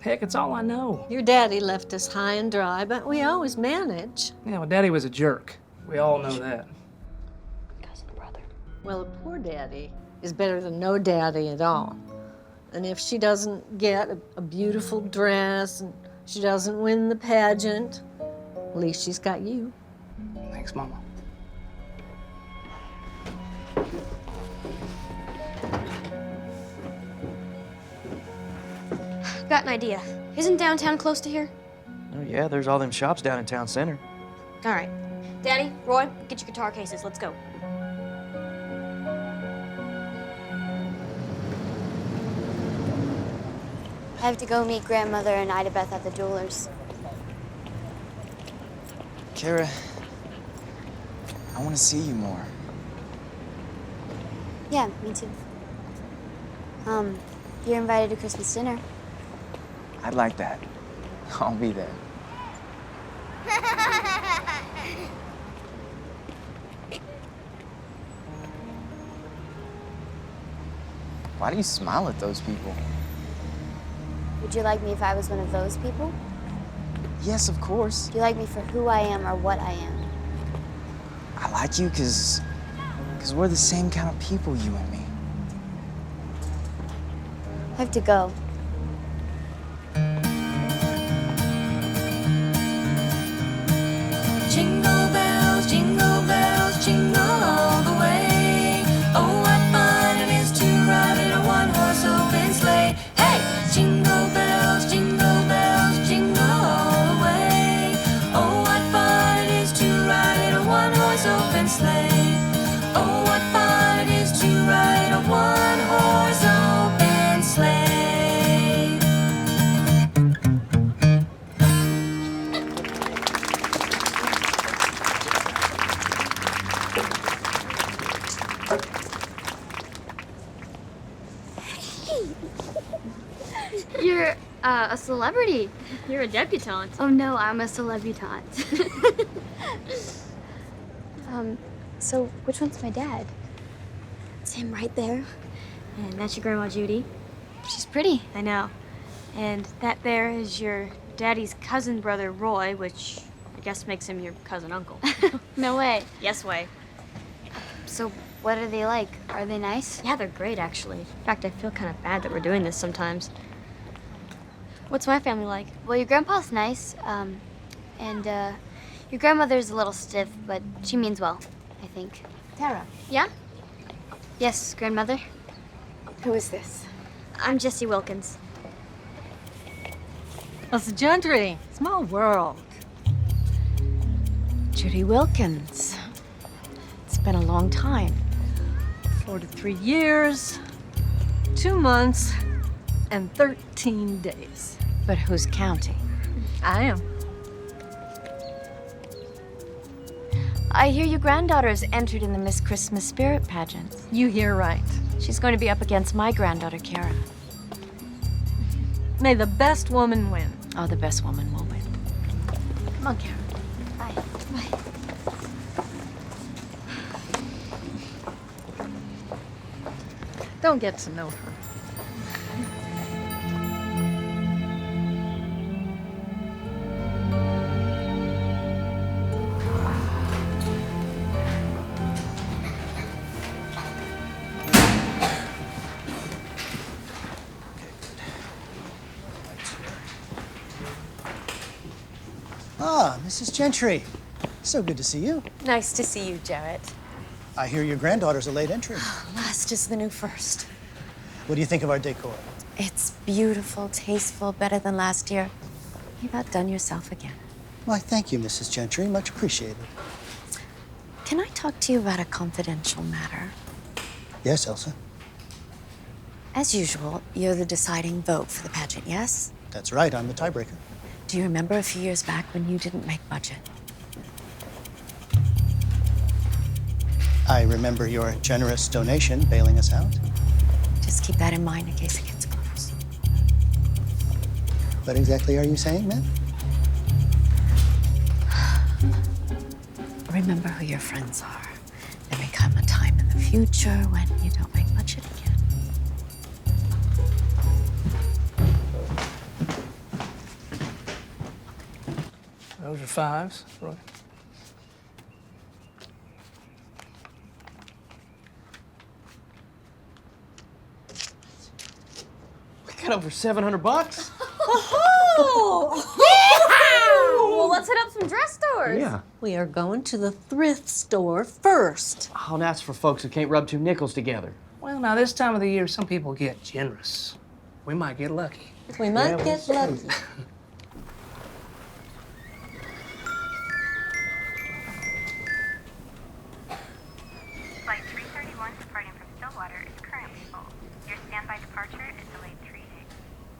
heck, it's all I know. Your daddy left us high and dry, but we always manage. Yeah, well, Daddy was a jerk. We all know that. Well, a poor daddy is better than no daddy at all. And if she doesn't get a beautiful dress and she doesn't win the pageant, at least she's got you. Thanks, Mama. Got an idea. Isn't downtown close to here? Oh, yeah, there's all them shops down in town center. All right. Daddy, Roy, get your guitar cases. Let's go. I have to go meet grandmother and Ida Beth at the jeweler's. Kara, I want to see you more. Yeah, me too. You're invited to Christmas dinner. I'd like that. I'll be there. Why do you smile at those people? Would you like me if I was one of those people? Yes, of course. Do you like me for who I am or what I am? I like you because we're the same kind of people, you and me. I have to go. Jingle bells, jingle all the way. Oh, what fun it is to ride in a one-horse open sleigh. Hey! Jingle bells, jingle all the way. Oh, what fun it is to ride in a one-horse open sleigh. Oh, what fun it is to ride in a one-horse open sleigh. You're a celebrity. You're a debutante. Oh no, I'm a celebutante. So which one's my dad? It's him right there. And that's your grandma Judy. She's pretty. I know. And that there is your daddy's cousin brother Roy, which I guess makes him your cousin uncle. No way. Yes way. So what are they like? Are they nice? Yeah, they're great actually. In fact, I feel kind of bad that we're doing this sometimes. What's my family like? Well, your grandpa's nice, and your grandmother's a little stiff, but she means well, I think. Tara. Yeah? Yes, grandmother. Who is this? I'm Jessie Wilkins. It's a gentry. Small world. Judy Wilkins. It's been a long time. 43 years, 2 months, and 13 days. But who's counting? I am. I hear your granddaughter's entered in the Miss Christmas Spirit pageant. You hear right. She's going to be up against my granddaughter, Kara. May the best woman win. Oh, the best woman will win. Come on, Kara. Bye. Bye. Don't get to know her. Ah, Mrs. Gentry. So good to see you. Nice to see you, Jarrett. I hear your granddaughter's a late entry. Last is the new first. What do you think of our decor? It's beautiful, tasteful, better than last year. You've outdone yourself again. Why, thank you, Mrs. Gentry. Much appreciated. Can I talk to you about a confidential matter? Yes, Elsa. As usual, you're the deciding vote for the pageant, yes? That's right. I'm the tiebreaker. Do you remember a few years back when you didn't make budget? I remember your generous donation bailing us out. Just keep that in mind in case it gets close. What exactly are you saying, ma'am? Remember who your friends are. There may come a time in the future when you don't make budget again. Those are fives, Roy. We got over 700 bucks. Oh! Yeah! Well, let's hit up some dress stores. Yeah. We are going to the thrift store first. Oh, that's for folks who can't rub two nickels together. Well, now this time of the year, some people get generous. We might get lucky. We might get lucky. Flight 331 departing from Stillwater is currently full. Your standby departure is delayed 3 days.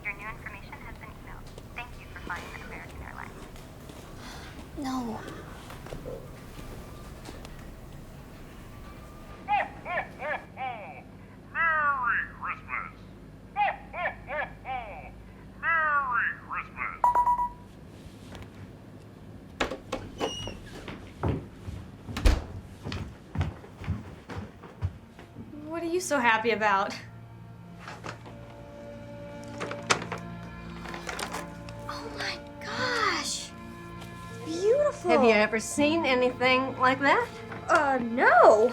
Your new information has been emailed. Thank you for flying American Airlines. No. What are you so happy about? Oh my gosh. Beautiful. Have you ever seen anything like that? No.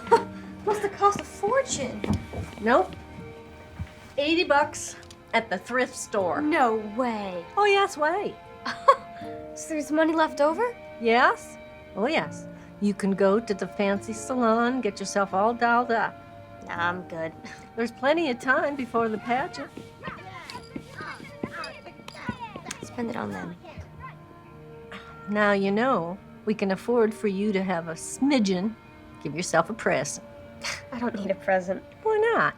Must have cost a fortune. Nope. 80 bucks at the thrift store. No way. Oh, yes, way. So there's money left over? Yes? Oh, yes. You can go to the fancy salon, get yourself all dolled up. Nah, I'm good. There's plenty of time before the pageant. Spend it on them. Now you know we can afford for you to have a smidgen. Give yourself a present. I don't need a present. Why not?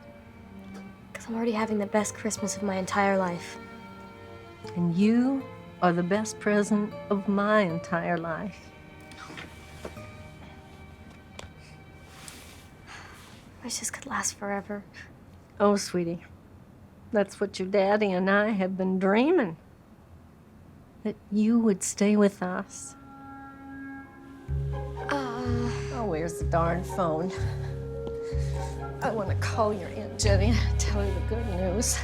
Because I'm already having the best Christmas of my entire life. And you are the best present of my entire life. I wish this could last forever. Oh, sweetie. That's what your daddy and I have been dreaming. That you would stay with us. Oh, where's the darn phone? I want to call your Aunt Jenny and tell her the good news.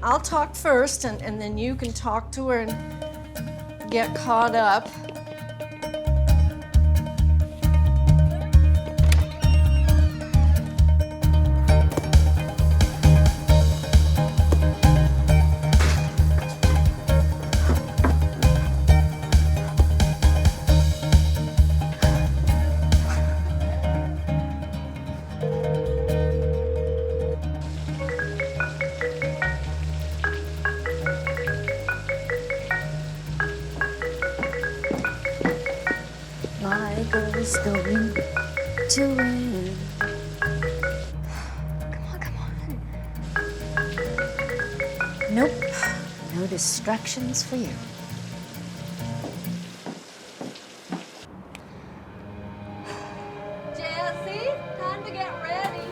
I'll talk first, and then you can talk to her and get caught up. Is going to win. Come on. Nope. No distractions for you. Jessie, time to get ready.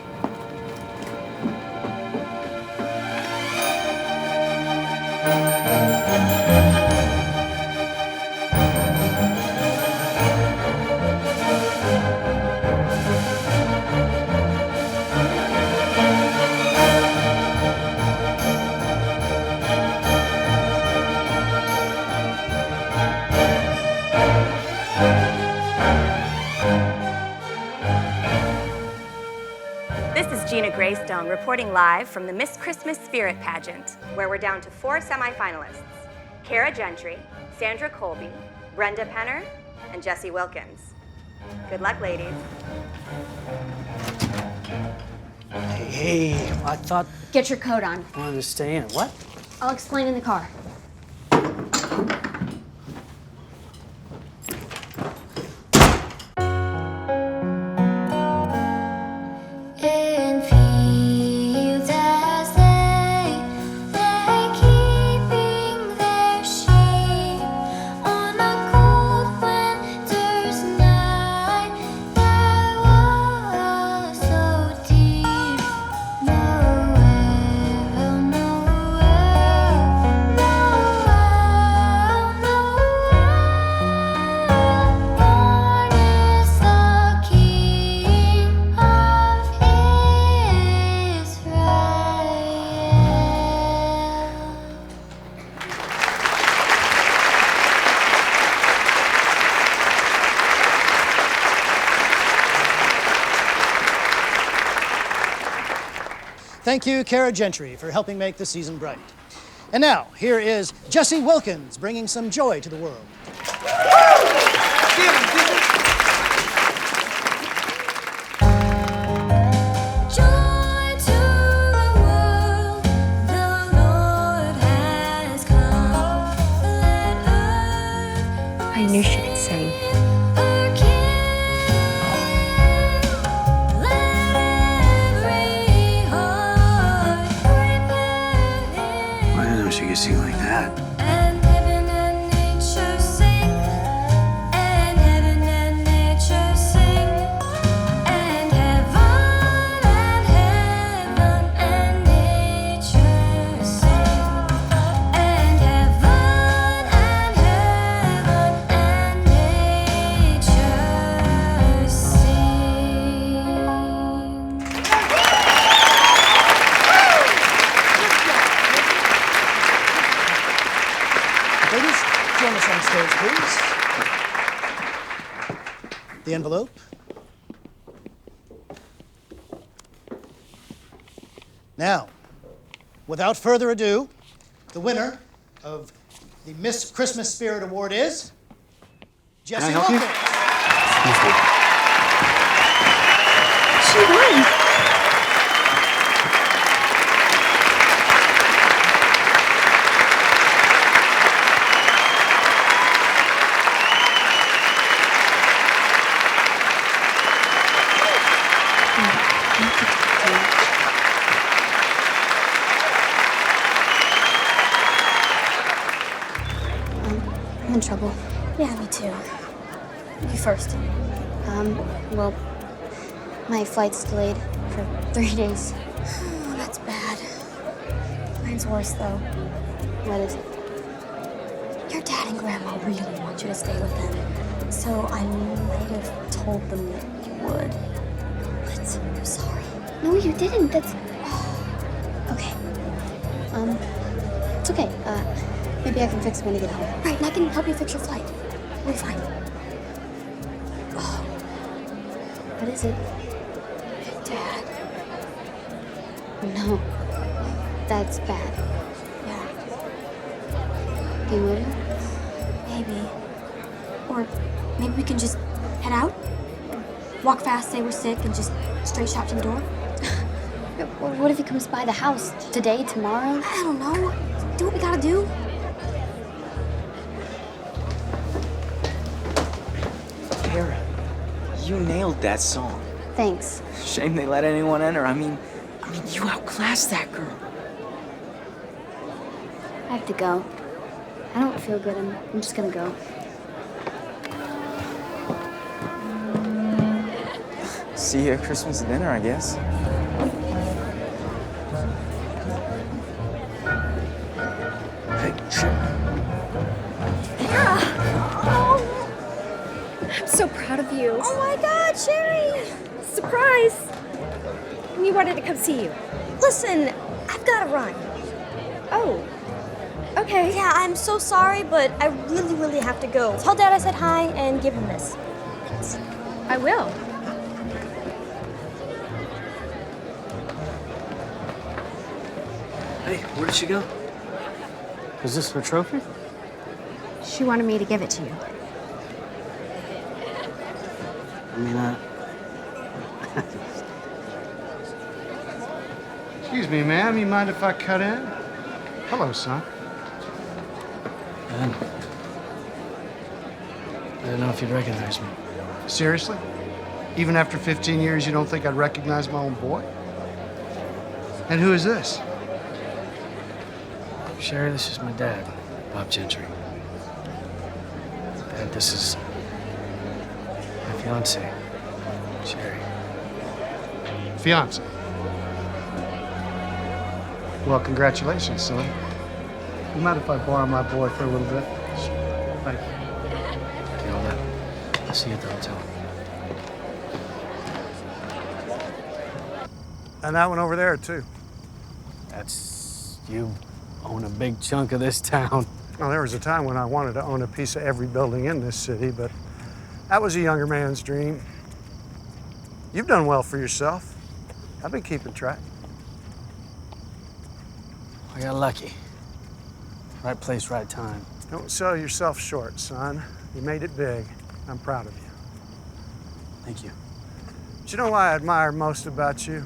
Greystone reporting live from the Miss Christmas Spirit Pageant, where we're down to 4 semifinalists: Kara Gentry, Sandra Colby, Brenda Penner, and Jessie Wilkins. Good luck, ladies. Hey, I thought Get your coat on. I wanted to stay in. What? I'll explain in the car. Thank you, Kara Gentry, for helping make the season bright. And now, here is Jessie Wilkins, bringing some joy to the world. I knew she could sing. She could sing like that. The envelope. Now, without further ado, the winner of the Miss Christmas Spirit Award is Jessie Wilkins. She won. I'm in trouble. Yeah, me too. You first. Well, my flight's delayed for 3 days. Oh, that's bad. I Mine's worse, though. What is it? Your dad and Grandma really want you to stay with them. So I might have told them that you would. But I'm sorry. No, you didn't. That's... Okay. It's okay. Maybe I can fix it when I get home. Right, and I can help you fix your flight. We'll be fine. Oh. What is it? Dad. No. That's bad. Yeah. Game over? Maybe. Or maybe we can just head out? Walk fast, say we're sick, and just straight shot to the door? What if he comes by the house today, tomorrow? I don't know. Do what we gotta do. Kara, you nailed that song. Thanks. Shame they let anyone enter. I mean, you outclassed that girl. I have to go. I don't feel good. I'm just gonna go. See you at Christmas dinner, I guess. Hey, shit. Oh, I'm so proud of you. Oh my God, Sherry! Surprise! We wanted to come see you. Listen, I've got to run. Oh, okay. Yeah, I'm so sorry, but I really, really have to go. Tell Dad I said hi and give him this. Thanks. I will. Hey, where did she go? Is this her trophy? She wanted me to give it to you. I mean, Excuse me, ma'am. You mind if I cut in? Hello, son. I don't know if you'd recognize me. Seriously? Even after 15 years, you don't think I'd recognize my own boy? And who is this? Sherry, this is my dad, Bob Gentry. Dad, this is my fiance, Sherry. Fiance. Well, congratulations, son. You mind if I borrow my boy for a little bit? Thank you. Okay, hold that. I'll see you at the hotel. And that one over there, too. That's... you own a big chunk of this town. Well, there was a time when I wanted to own a piece of every building in this city, but that was a younger man's dream. You've done well for yourself. I've been keeping track. I got lucky. Right place, right time. Don't sell yourself short, son. You made it big. I'm proud of you. Thank you. But you know what I admire most about you?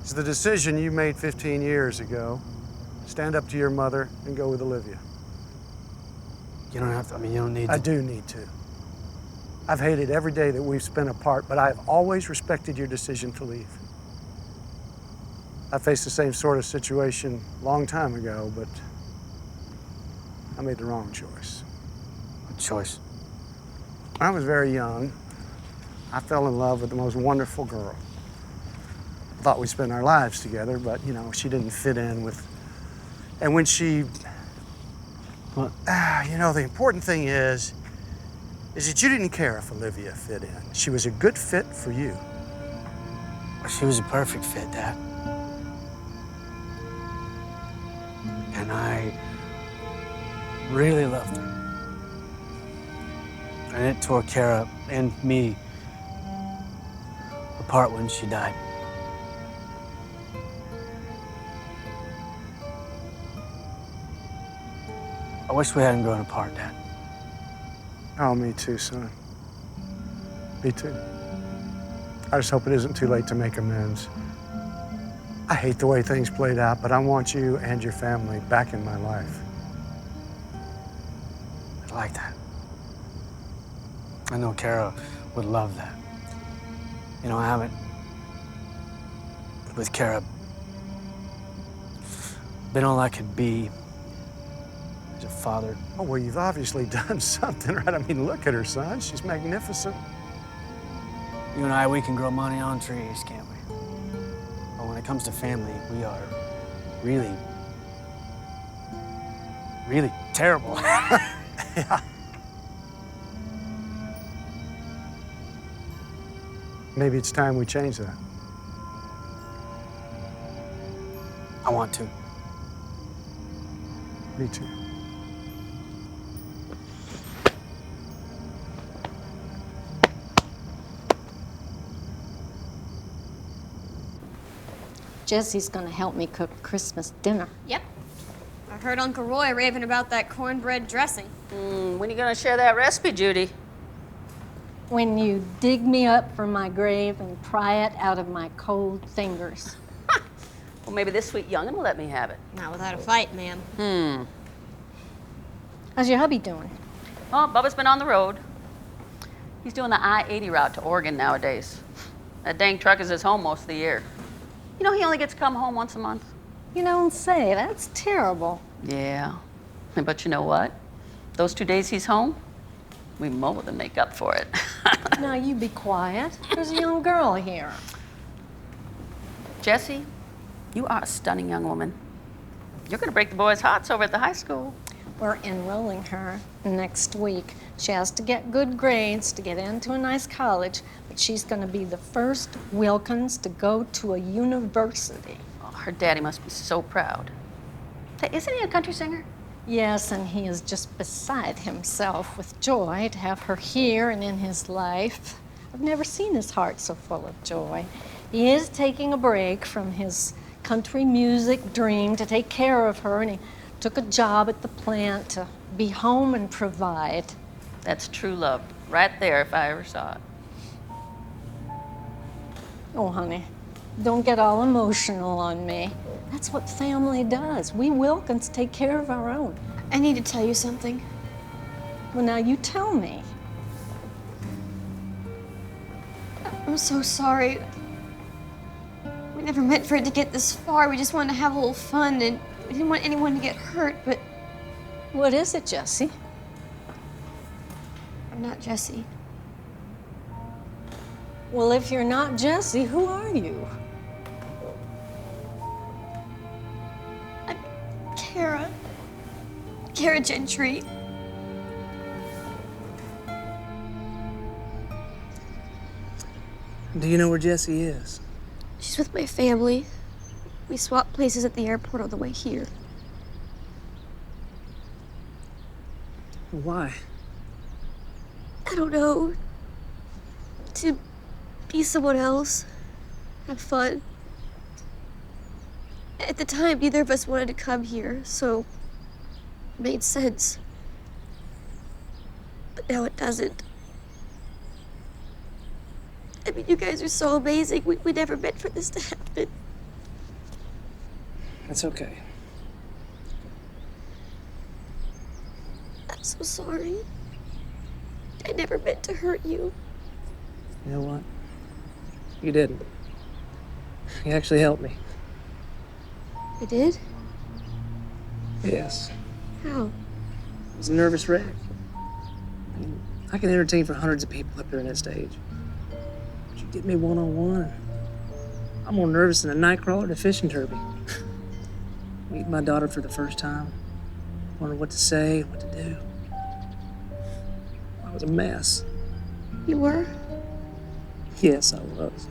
It's the decision you made 15 years ago. Stand up to your mother and go with Olivia. You don't have to, I mean, you don't need to. I do need to. I've hated every day that we've spent apart, but I've always respected your decision to leave. I faced the same sort of situation a long time ago, but I made the wrong choice. What choice? When I was very young, I fell in love with the most wonderful girl. I thought we'd spend our lives together, but, you know, she didn't fit in with... And when she... What? You know, the important thing is that you didn't care if Olivia fit in. She was a good fit for you. She was a perfect fit, Dad. And I really loved her. And it tore Kara and me apart when she died. I wish we hadn't grown apart, Dad. Oh, me too, son. Me too. I just hope it isn't too late to make amends. I hate the way things played out, but I want you and your family back in my life. I'd like that. I know Kara would love that. You know, I haven't, with Kara, been all I could be as a father. Oh, well, you've obviously done something, right? I mean, look at her, son. She's magnificent. You and I, we can grow money on trees, can't we? But when it comes to family, we are really, really terrible. Yeah. Maybe it's time we change that. I want to. Me too. Jesse's gonna help me cook Christmas dinner. Yep. I heard Uncle Roy raving about that cornbread dressing. When are you gonna share that recipe, Judy? When you dig me up from my grave and pry it out of my cold fingers. Well, maybe this sweet young'un will let me have it. Not without a fight, ma'am. How's your hubby doing? Oh, Bubba's been on the road. He's doing the I-80 route to Oregon nowadays. That dang truck is his home most of the year. You know, he only gets to come home once a month. You don't say. That's terrible. Yeah. But you know what? Those 2 days he's home, we more than make up for it. Now, you be quiet. There's a young girl here. Jessie, you are a stunning young woman. You're gonna break the boys' hearts over at the high school. We're enrolling her next week. She has to get good grades to get into a nice college, but she's gonna be the first Wilkins to go to a university. Oh, her daddy must be so proud. Hey, isn't he a country singer? Yes, and he is just beside himself with joy to have her here and in his life. I've never seen his heart so full of joy. He is taking a break from his country music dream to take care of her, and he took a job at the plant to be home and provide. That's true love, right there if I ever saw it. Oh, honey, don't get all emotional on me. That's what family does. We Wilkins take care of our own. I need to tell you something. Well, now you tell me. I'm so sorry. We never meant for it to get this far. We just wanted to have a little fun, and we didn't want anyone to get hurt, but... What is it, Jessie? I'm not Jessie. Well, if you're not Jessie, who are you? I'm Kara. Kara Gentry. Do you know where Jessie is? She's with my family. We swapped places at the airport on the way here. Why? I don't know. To be someone else. Have fun. At the time, neither of us wanted to come here, so it made sense. But now it doesn't. I mean, you guys are so amazing. We never meant for this to happen. That's okay. I'm so sorry. I never meant to hurt you. You know what? You didn't. You actually helped me. I did? Yes. How? It was a nervous wreck. I mean, I can entertain for hundreds of people up there on that stage. But you get me one-on-one. I'm more nervous than a nightcrawler at a fishing derby. Meeting my daughter for the first time. Wondering what to say, what to do. I was a mess. You were? Yes, I was.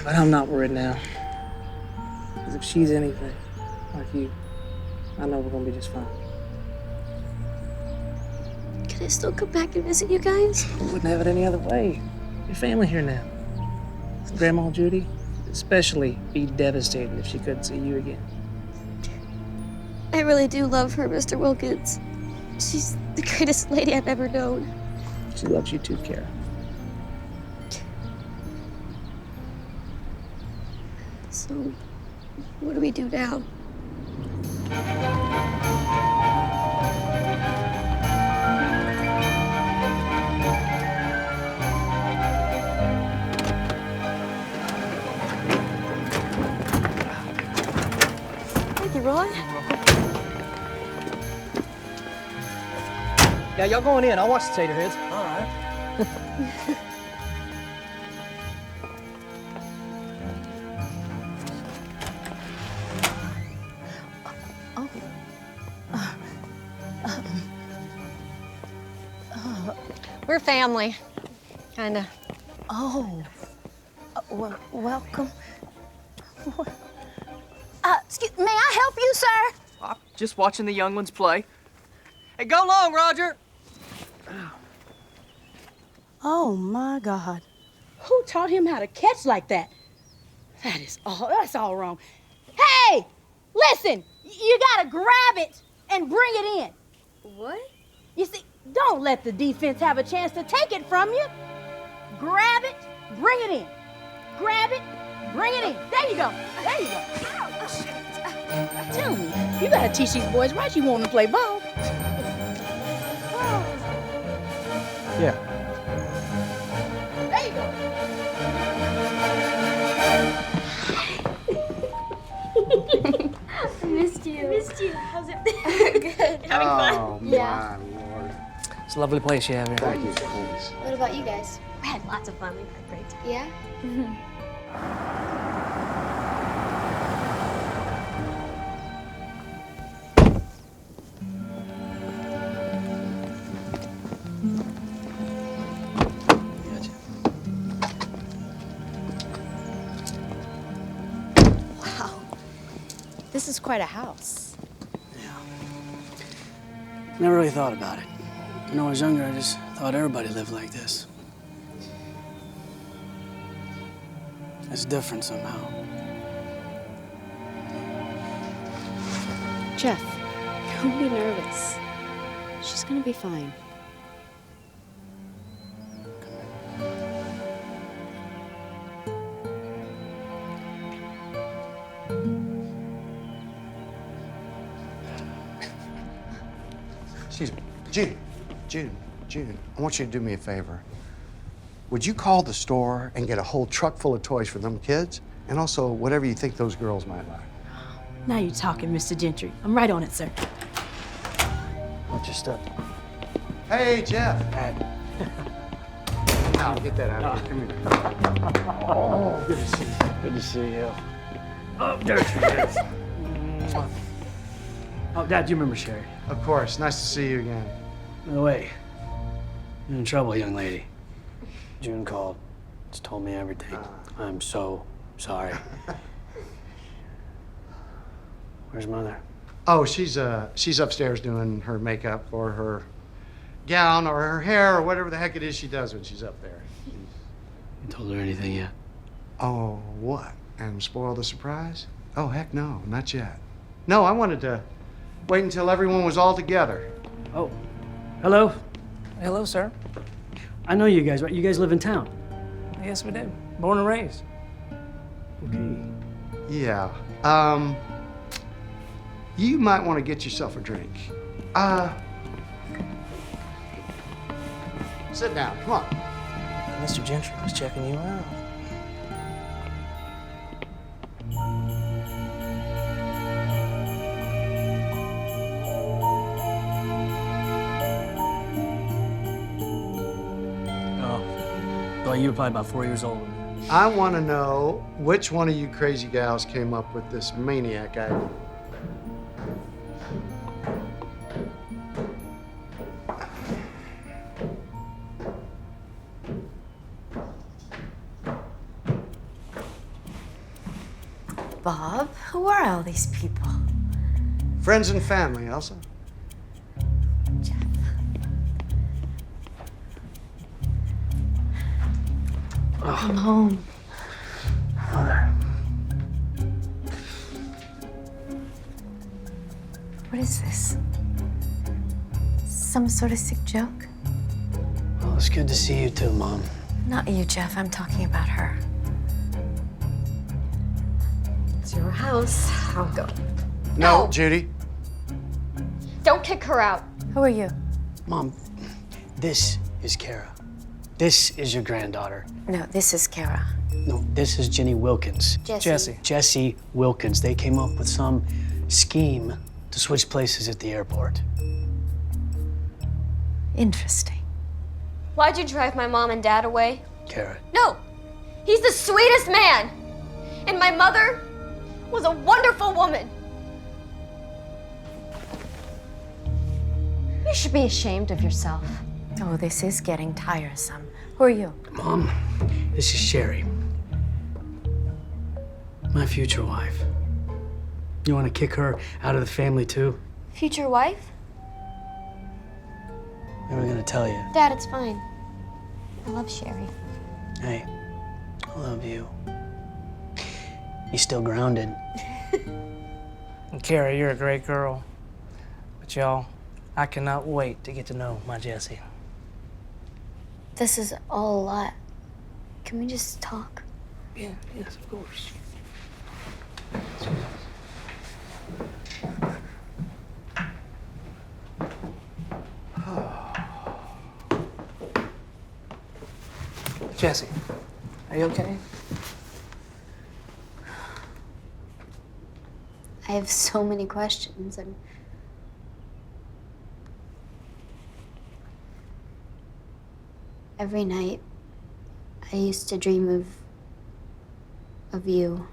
But I'm not worried now. Because if she's anything like you, I know we're gonna be just fine. Can I still come back and visit you guys? We wouldn't have it any other way. Your family here now. Grandma Judy would especially be devastated if she couldn't see you again. I really do love her, Mr. Wilkins. She's the greatest lady I've ever known. She loves you too, Kara. So, what do we do now? Thank you, Roy. Yeah, y'all going in. I'll watch the tater heads. All right. We're family. Kinda. Oh. Well, welcome. Excuse, may I help you, sir? I'm just watching the young ones play. Hey, go long, Roger. Oh, my God. Who taught him how to catch like that? That's all wrong. Hey, listen, you gotta grab it and bring it in. What? You see, don't let the defense have a chance to take it from you. Grab it, bring it in. Grab it, bring it in. There you go. There you go. Tell me, you gotta teach these boys right. You want them to play ball. Yeah. There you go. I missed you. I missed you. How's it? Good. Having fun? Oh, Yeah. my Lord. It's a lovely place you have here. Thank you, please. What about you guys? We had lots of fun. We had a great time. Yeah? Wow. This is quite a house. Never really thought about it. When I was younger, I just thought everybody lived like this. It's different somehow. Jeff, don't be nervous. She's gonna be fine. Excuse me. June, I want you to do me a favor. Would you call the store and get a whole truck full of toys for them kids? And also whatever you think those girls might like. Now you're talking, Mr. Gentry. I'm right on it, sir. Watch your step. Hey, Jeff. Now, get that out of here. Come here. Oh, good to see you. Good to see you. Oh, there she is. Oh, Dad, do you remember Sherry? Of course. Nice to see you again. By the way, you're in trouble, young lady. June called. Just told me everything. I'm so sorry. Where's Mother? Oh, she's upstairs doing her makeup or her gown or her hair or whatever the heck it is she does when she's up there. You told her anything yet? Oh, what? And spoil the surprise? Oh, heck no, not yet. No, I wanted to wait until everyone was all together. Oh, hello. Hello, sir. I know you guys, right? You guys live in town. Yes, we do. Born and raised. Okay. Yeah. You might want to get yourself a drink. Sit down, come on. Mr. Gentry was checking you out. Well, you were probably about 4 years old. I want to know which one of you crazy gals came up with this maniac idea. Bob, who are all these people? Friends and family, Elsa. Come home. Mother. What is this? Some sort of sick joke? Well, it's good to see you too, Mom. Not you, Jeff. I'm talking about her. It's your house. I'll go. No, Judy. Don't kick her out. Who are you? Mom, this is Kara. This is your granddaughter. No, this is Kara. No, this is Jenny Wilkins. Jessie. Jessie Wilkins. They came up with some scheme to switch places at the airport. Interesting. Why'd you drive my mom and dad away? Kara. No! He's the sweetest man! And my mother was a wonderful woman. You should be ashamed of yourself. Oh, this is getting tiresome. Who are you? Mom, this is Sherry. My future wife. You want to kick her out of the family too? Future wife? Never gonna tell you. Dad, it's fine. I love Sherry. Hey, I love you. You still grounded. And Kara, you're a great girl. But y'all, I cannot wait to get to know my Jessie. This is all a lot. Can we just talk? Yeah, yes, of course. Jessie, are you okay? I have so many questions. Every night, I used to dream of you,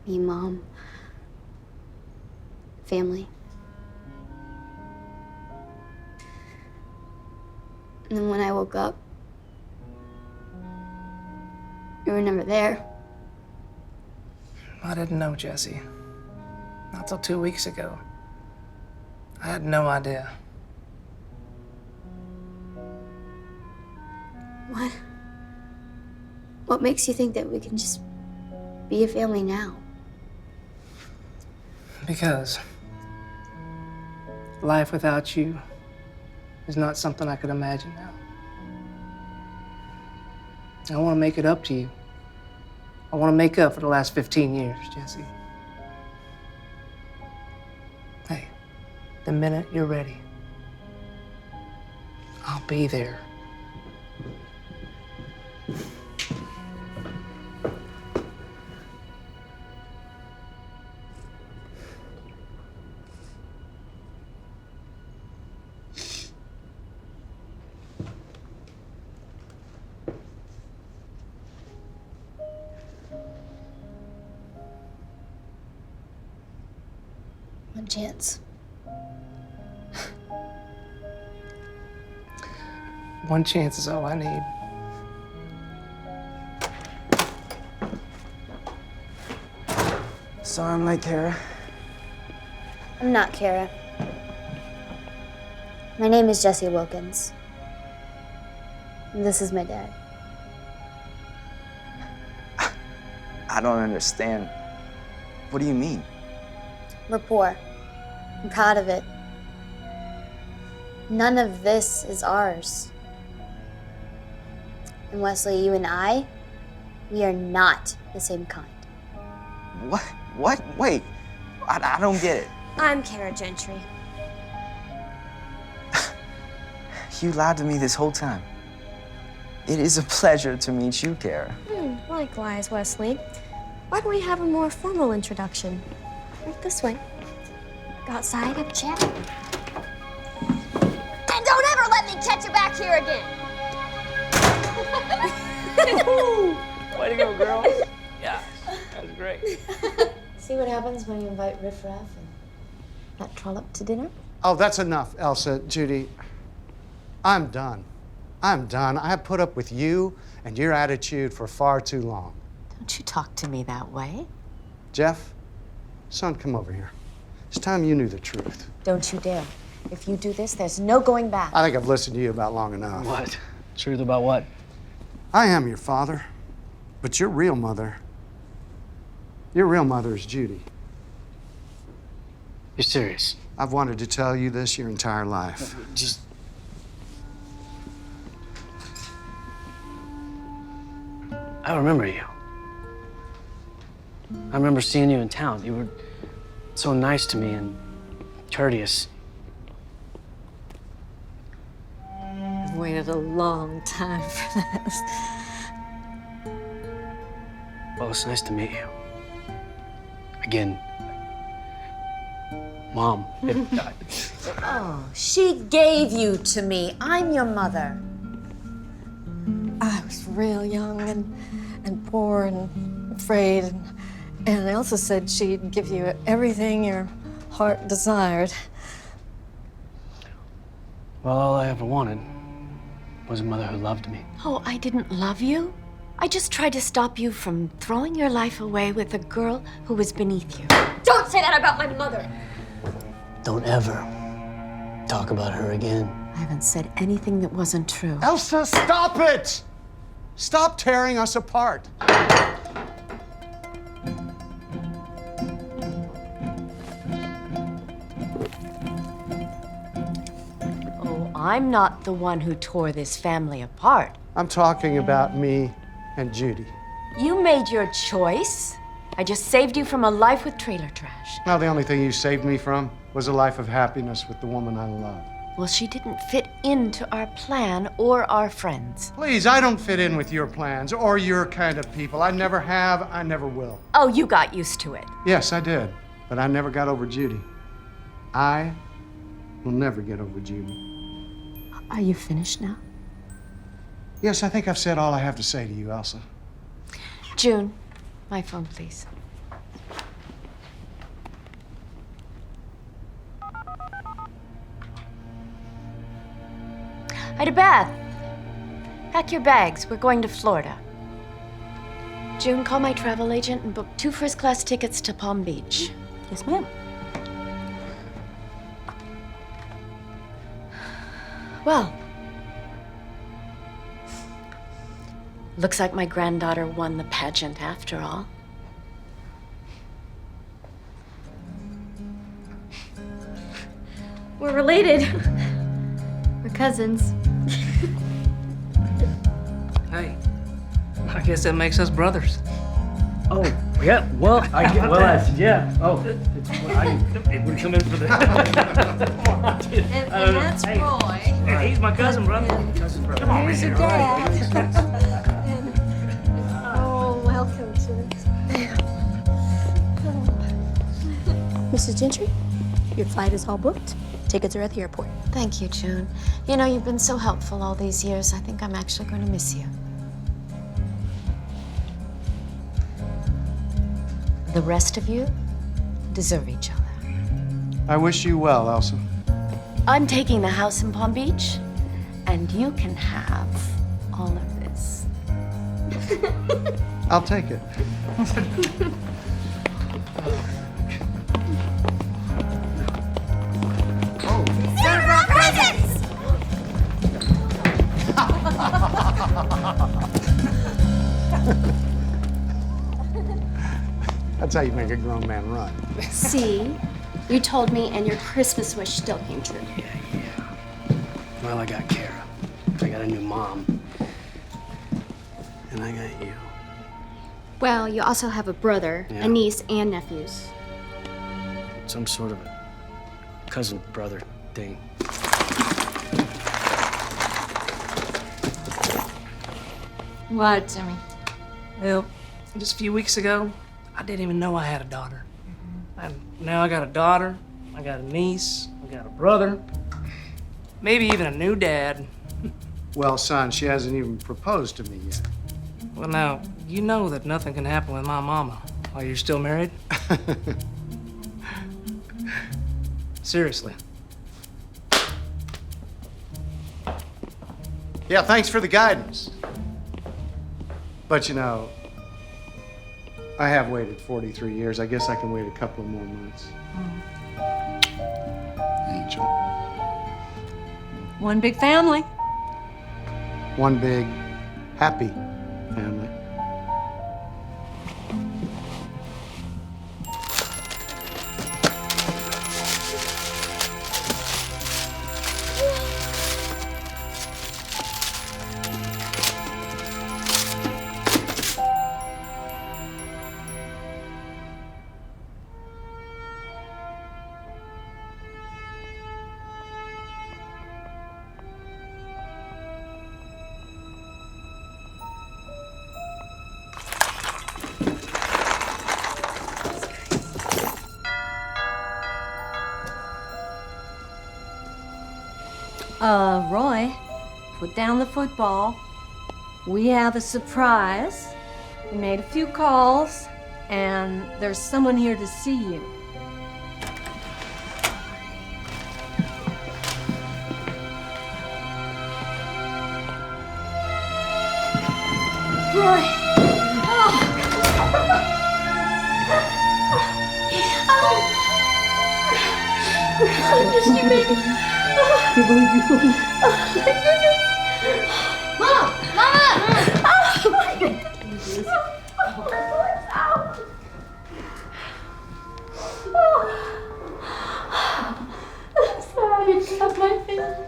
me, Mom, family. And then when I woke up, you were never there. I didn't know, Jessie. Not till 2 weeks ago. I had no idea. What makes you think that we can just be a family now? Because life without you is not something I could imagine now. I want to make it up to you. I want to make up for the last 15 years, Jessie. Hey, the minute you're ready, I'll be there. One chance. One chance is all I need. Sorry I'm late, Kara. I'm not Kara. My name is Jessie Wilkins. And this is my dad. I don't understand. What do you mean? We're poor. I'm proud of it. None of this is ours. And Wesley, you and I, we are not the same kind. What? Wait. I don't get it. I'm Kara Gentry. You lied to me this whole time. It is a pleasure to meet you, Kara. Likewise, Wesley. Why don't we have a more formal introduction? Right this way. Go outside, have a chat. And don't ever let me catch you back here again. Way to go, girl. Yeah, that was great. See what happens when you invite Riff Raff and that trollop to dinner? Oh, that's enough, Elsa. Judy, I'm done. I'm done. I have put up with you and your attitude for far too long. Don't you talk to me that way. Jeff, son, come over here. It's time you knew the truth. Don't you dare. If you do this, there's no going back. I think I've listened to you about long enough. What? Truth about what? I am your father, but your real mother is Judy. You're serious? I've wanted to tell you this your entire life. Just... I remember you. I remember seeing you in town. You were so nice to me and courteous. I've waited a long time for this. Well, it's nice to meet you. Again. Mom. Oh, she gave you to me. I'm your mother. I was real young and poor and afraid, and Elsa said she'd give you everything your heart desired. Well, all I ever wanted was a mother who loved me. Oh, I didn't love you. I just tried to stop you from throwing your life away with a girl who was beneath you. Don't say that about my mother. Don't ever talk about her again. I haven't said anything that wasn't true. Elsa, stop it! Stop tearing us apart. Oh, I'm not the one who tore this family apart. I'm talking about me and Judy. You made your choice. I just saved you from a life with trailer trash. Now, the only thing you saved me from was a life of happiness with the woman I love. Well, she didn't fit into our plan or our friends. Please, I don't fit in with your plans or your kind of people. I never have, I never will. Oh, you got used to it. Yes, I did, but I never got over Judy. I will never get over Judy. Are you finished now? Yes, I think I've said all I have to say to you, Elsa. June, my phone, please. Ida Beth, pack your bags. We're going to Florida. June, call my travel agent and book 2 first-class tickets to Palm Beach. Yes, ma'am. Well, looks like my granddaughter won the pageant after all. We're related. We're cousins. Hey, I guess that makes us brothers. Oh, yeah, well, yeah. Oh, it would come in for the... Come on, dude. And that's Roy. Hey, he's my cousin, brother. Come on, Here's man. your dad. Oh, welcome to this. Mrs. Gentry, your flight is all booked. Tickets are at the airport. Thank you, June. You know, you've been so helpful all these years. I think I'm actually going to miss you. The rest of you deserve each other. I wish you well, Elsa. I'm taking the house in Palm Beach, and you can have all of this. I'll take it. That's how you make a grown man run. See? You told me, and your Christmas wish still came true. Well, I got Kara. I got a new mom. And I got you. Well, you also have a brother, Yeah. a niece, and nephews. Some sort of a cousin-brother thing. What, Jimmy? Well, just a few weeks ago, I didn't even know I had a daughter. And now I got a daughter, I got a niece, I got a brother, maybe even a new dad. Well, son, she hasn't even proposed to me yet. Well, now, you know that nothing can happen with my mama while you're still married. Seriously. Yeah, thanks for the guidance. But you know, I have waited 43 years. I guess I can wait a couple of more months. Angel. One big family. One big, happy family. Roy, put down the football. We have a surprise. We made a few calls, and there's someone here to see you. boy. Oh. I missed you, baby. I believe you. Oh, my goodness. Mom! Mama! Oh, my goodness. I'm sorry I dropped my family.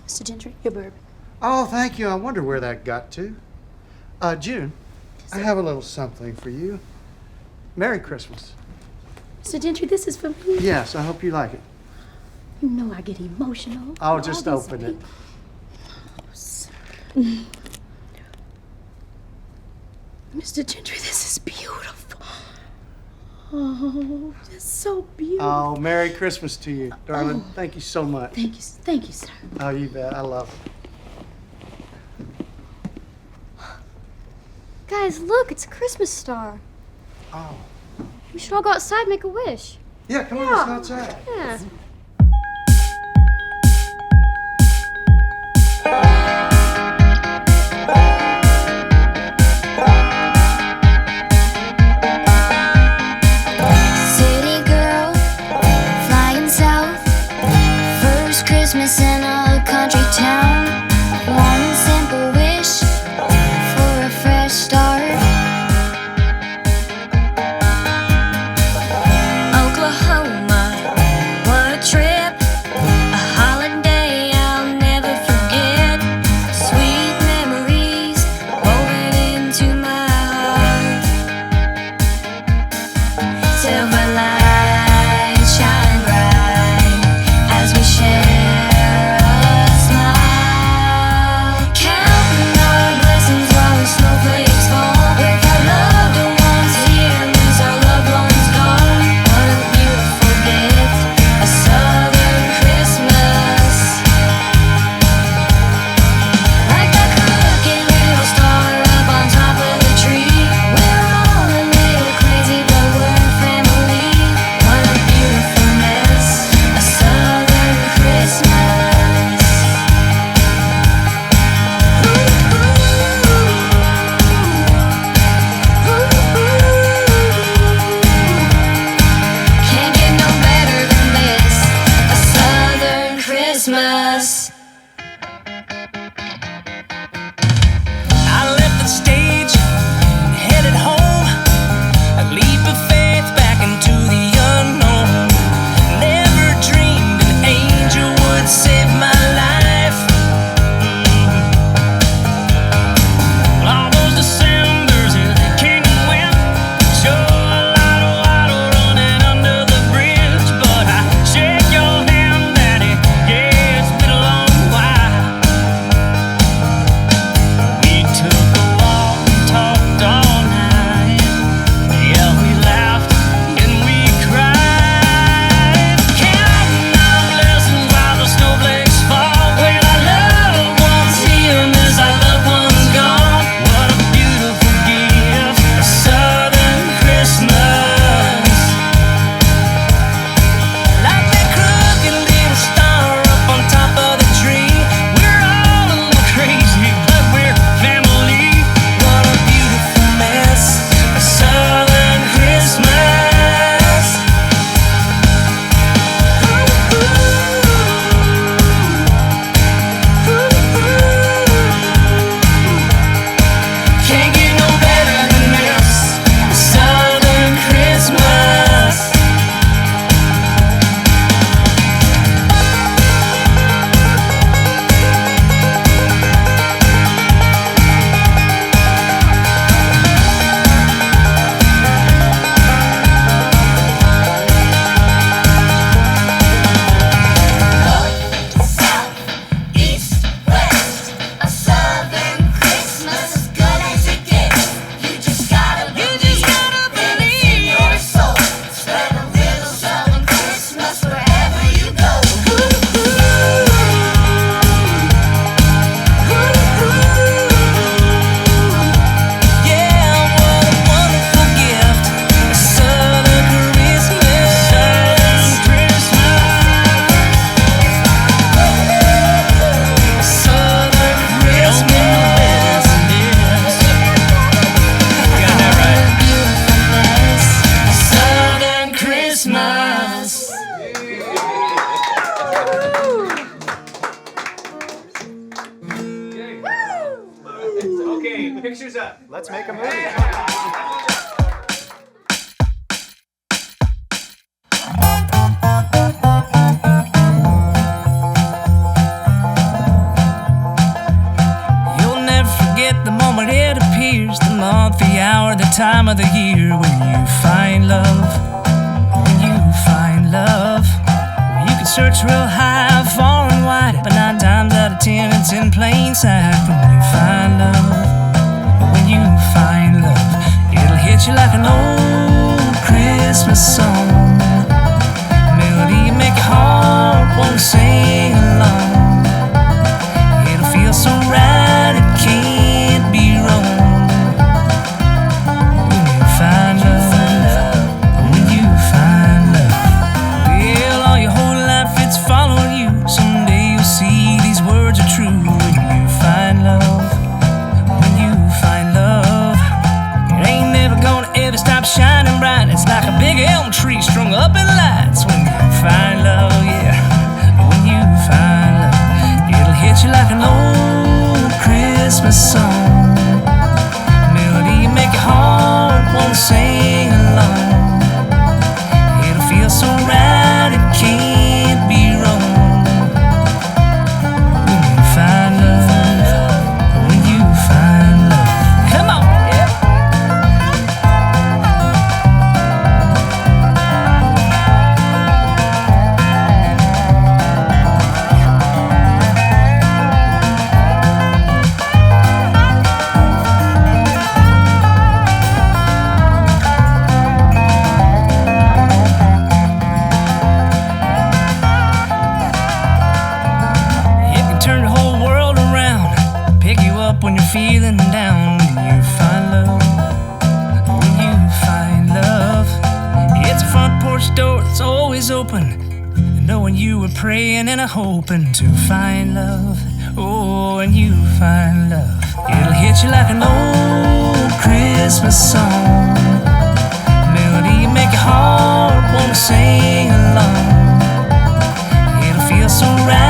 Mr. Gentry, your bourbon. Oh, thank you. I wonder where that got to. June, I have a little something for you. Merry Christmas. Mr. Gentry, this is for me. Yes, I hope you like it. You know I get emotional. I'll just open it. Mr. Gentry, this is beautiful. Oh, that's so beautiful. Oh, Merry Christmas to you, darling. Thank you so much. Thank you, sir. Oh, you bet. I love it. Guys, look, it's a Christmas star. Oh. We should all go outside and make a wish. Yeah, come on, let's go outside. Yeah. City girl, flying south. First Christmas in a country town. One simple wish for a fresh start. Oklahoma, what a trip. A holiday I'll never forget. Sweet memories woven into my heart. Silver lights shine bright as we share a smile. Counting our blessings while the snowflakes fall. With our loved ones here, lose our loved ones gone. What a beautiful gift, a southern Christmas. Like that cooking little star up on top of the tree. We're all a little crazy, but we're family. What a beautiful mess, a southern Christmas. Can't get no better than this, a southern Christmas. I left the stage and headed home. A leap of faith back into the unknown. Never dreamed an angel would save my life. All those Decembers, yeah, they came and went. Sure, a lot of water running under the bridge. But I shake your hand, Daddy. Yeah, it's been a long your shoes up. Let's make a movie. You'll never forget the moment it appears, the month, the hour, the time of the year when you find love. When you find love. You can search real high, far and wide, but 9 times out of 10 it's in plain sight. When you find love, when you find love, it'll hit you like an old Christmas song. Melody you make your heart wanna sing along. It'll feel so right, it can't be wrong. When you find love, when you find love, well, all your whole life it's following you. Someday you'll see these words are true. When you find love, when you find love, it ain't never gonna ever stop shining bright. It's like a big elm tree strung up in lights. When you find love, yeah. When you find love, it'll hit you like an old Christmas song. Melody you make your heart wanna sing along. It'll feel so right, it can't be wrong. When you find love, when you find love, come on, yeah. It can turn the whole world around, pick you up when you're feeling down. When you find love, when you find love, it's a front porch door that's always open, knowing you were praying and hoping to find love. Oh, when you find love, it'll hit you like an old Christmas song. Melody you make your heart wanna sing along. It'll feel so right,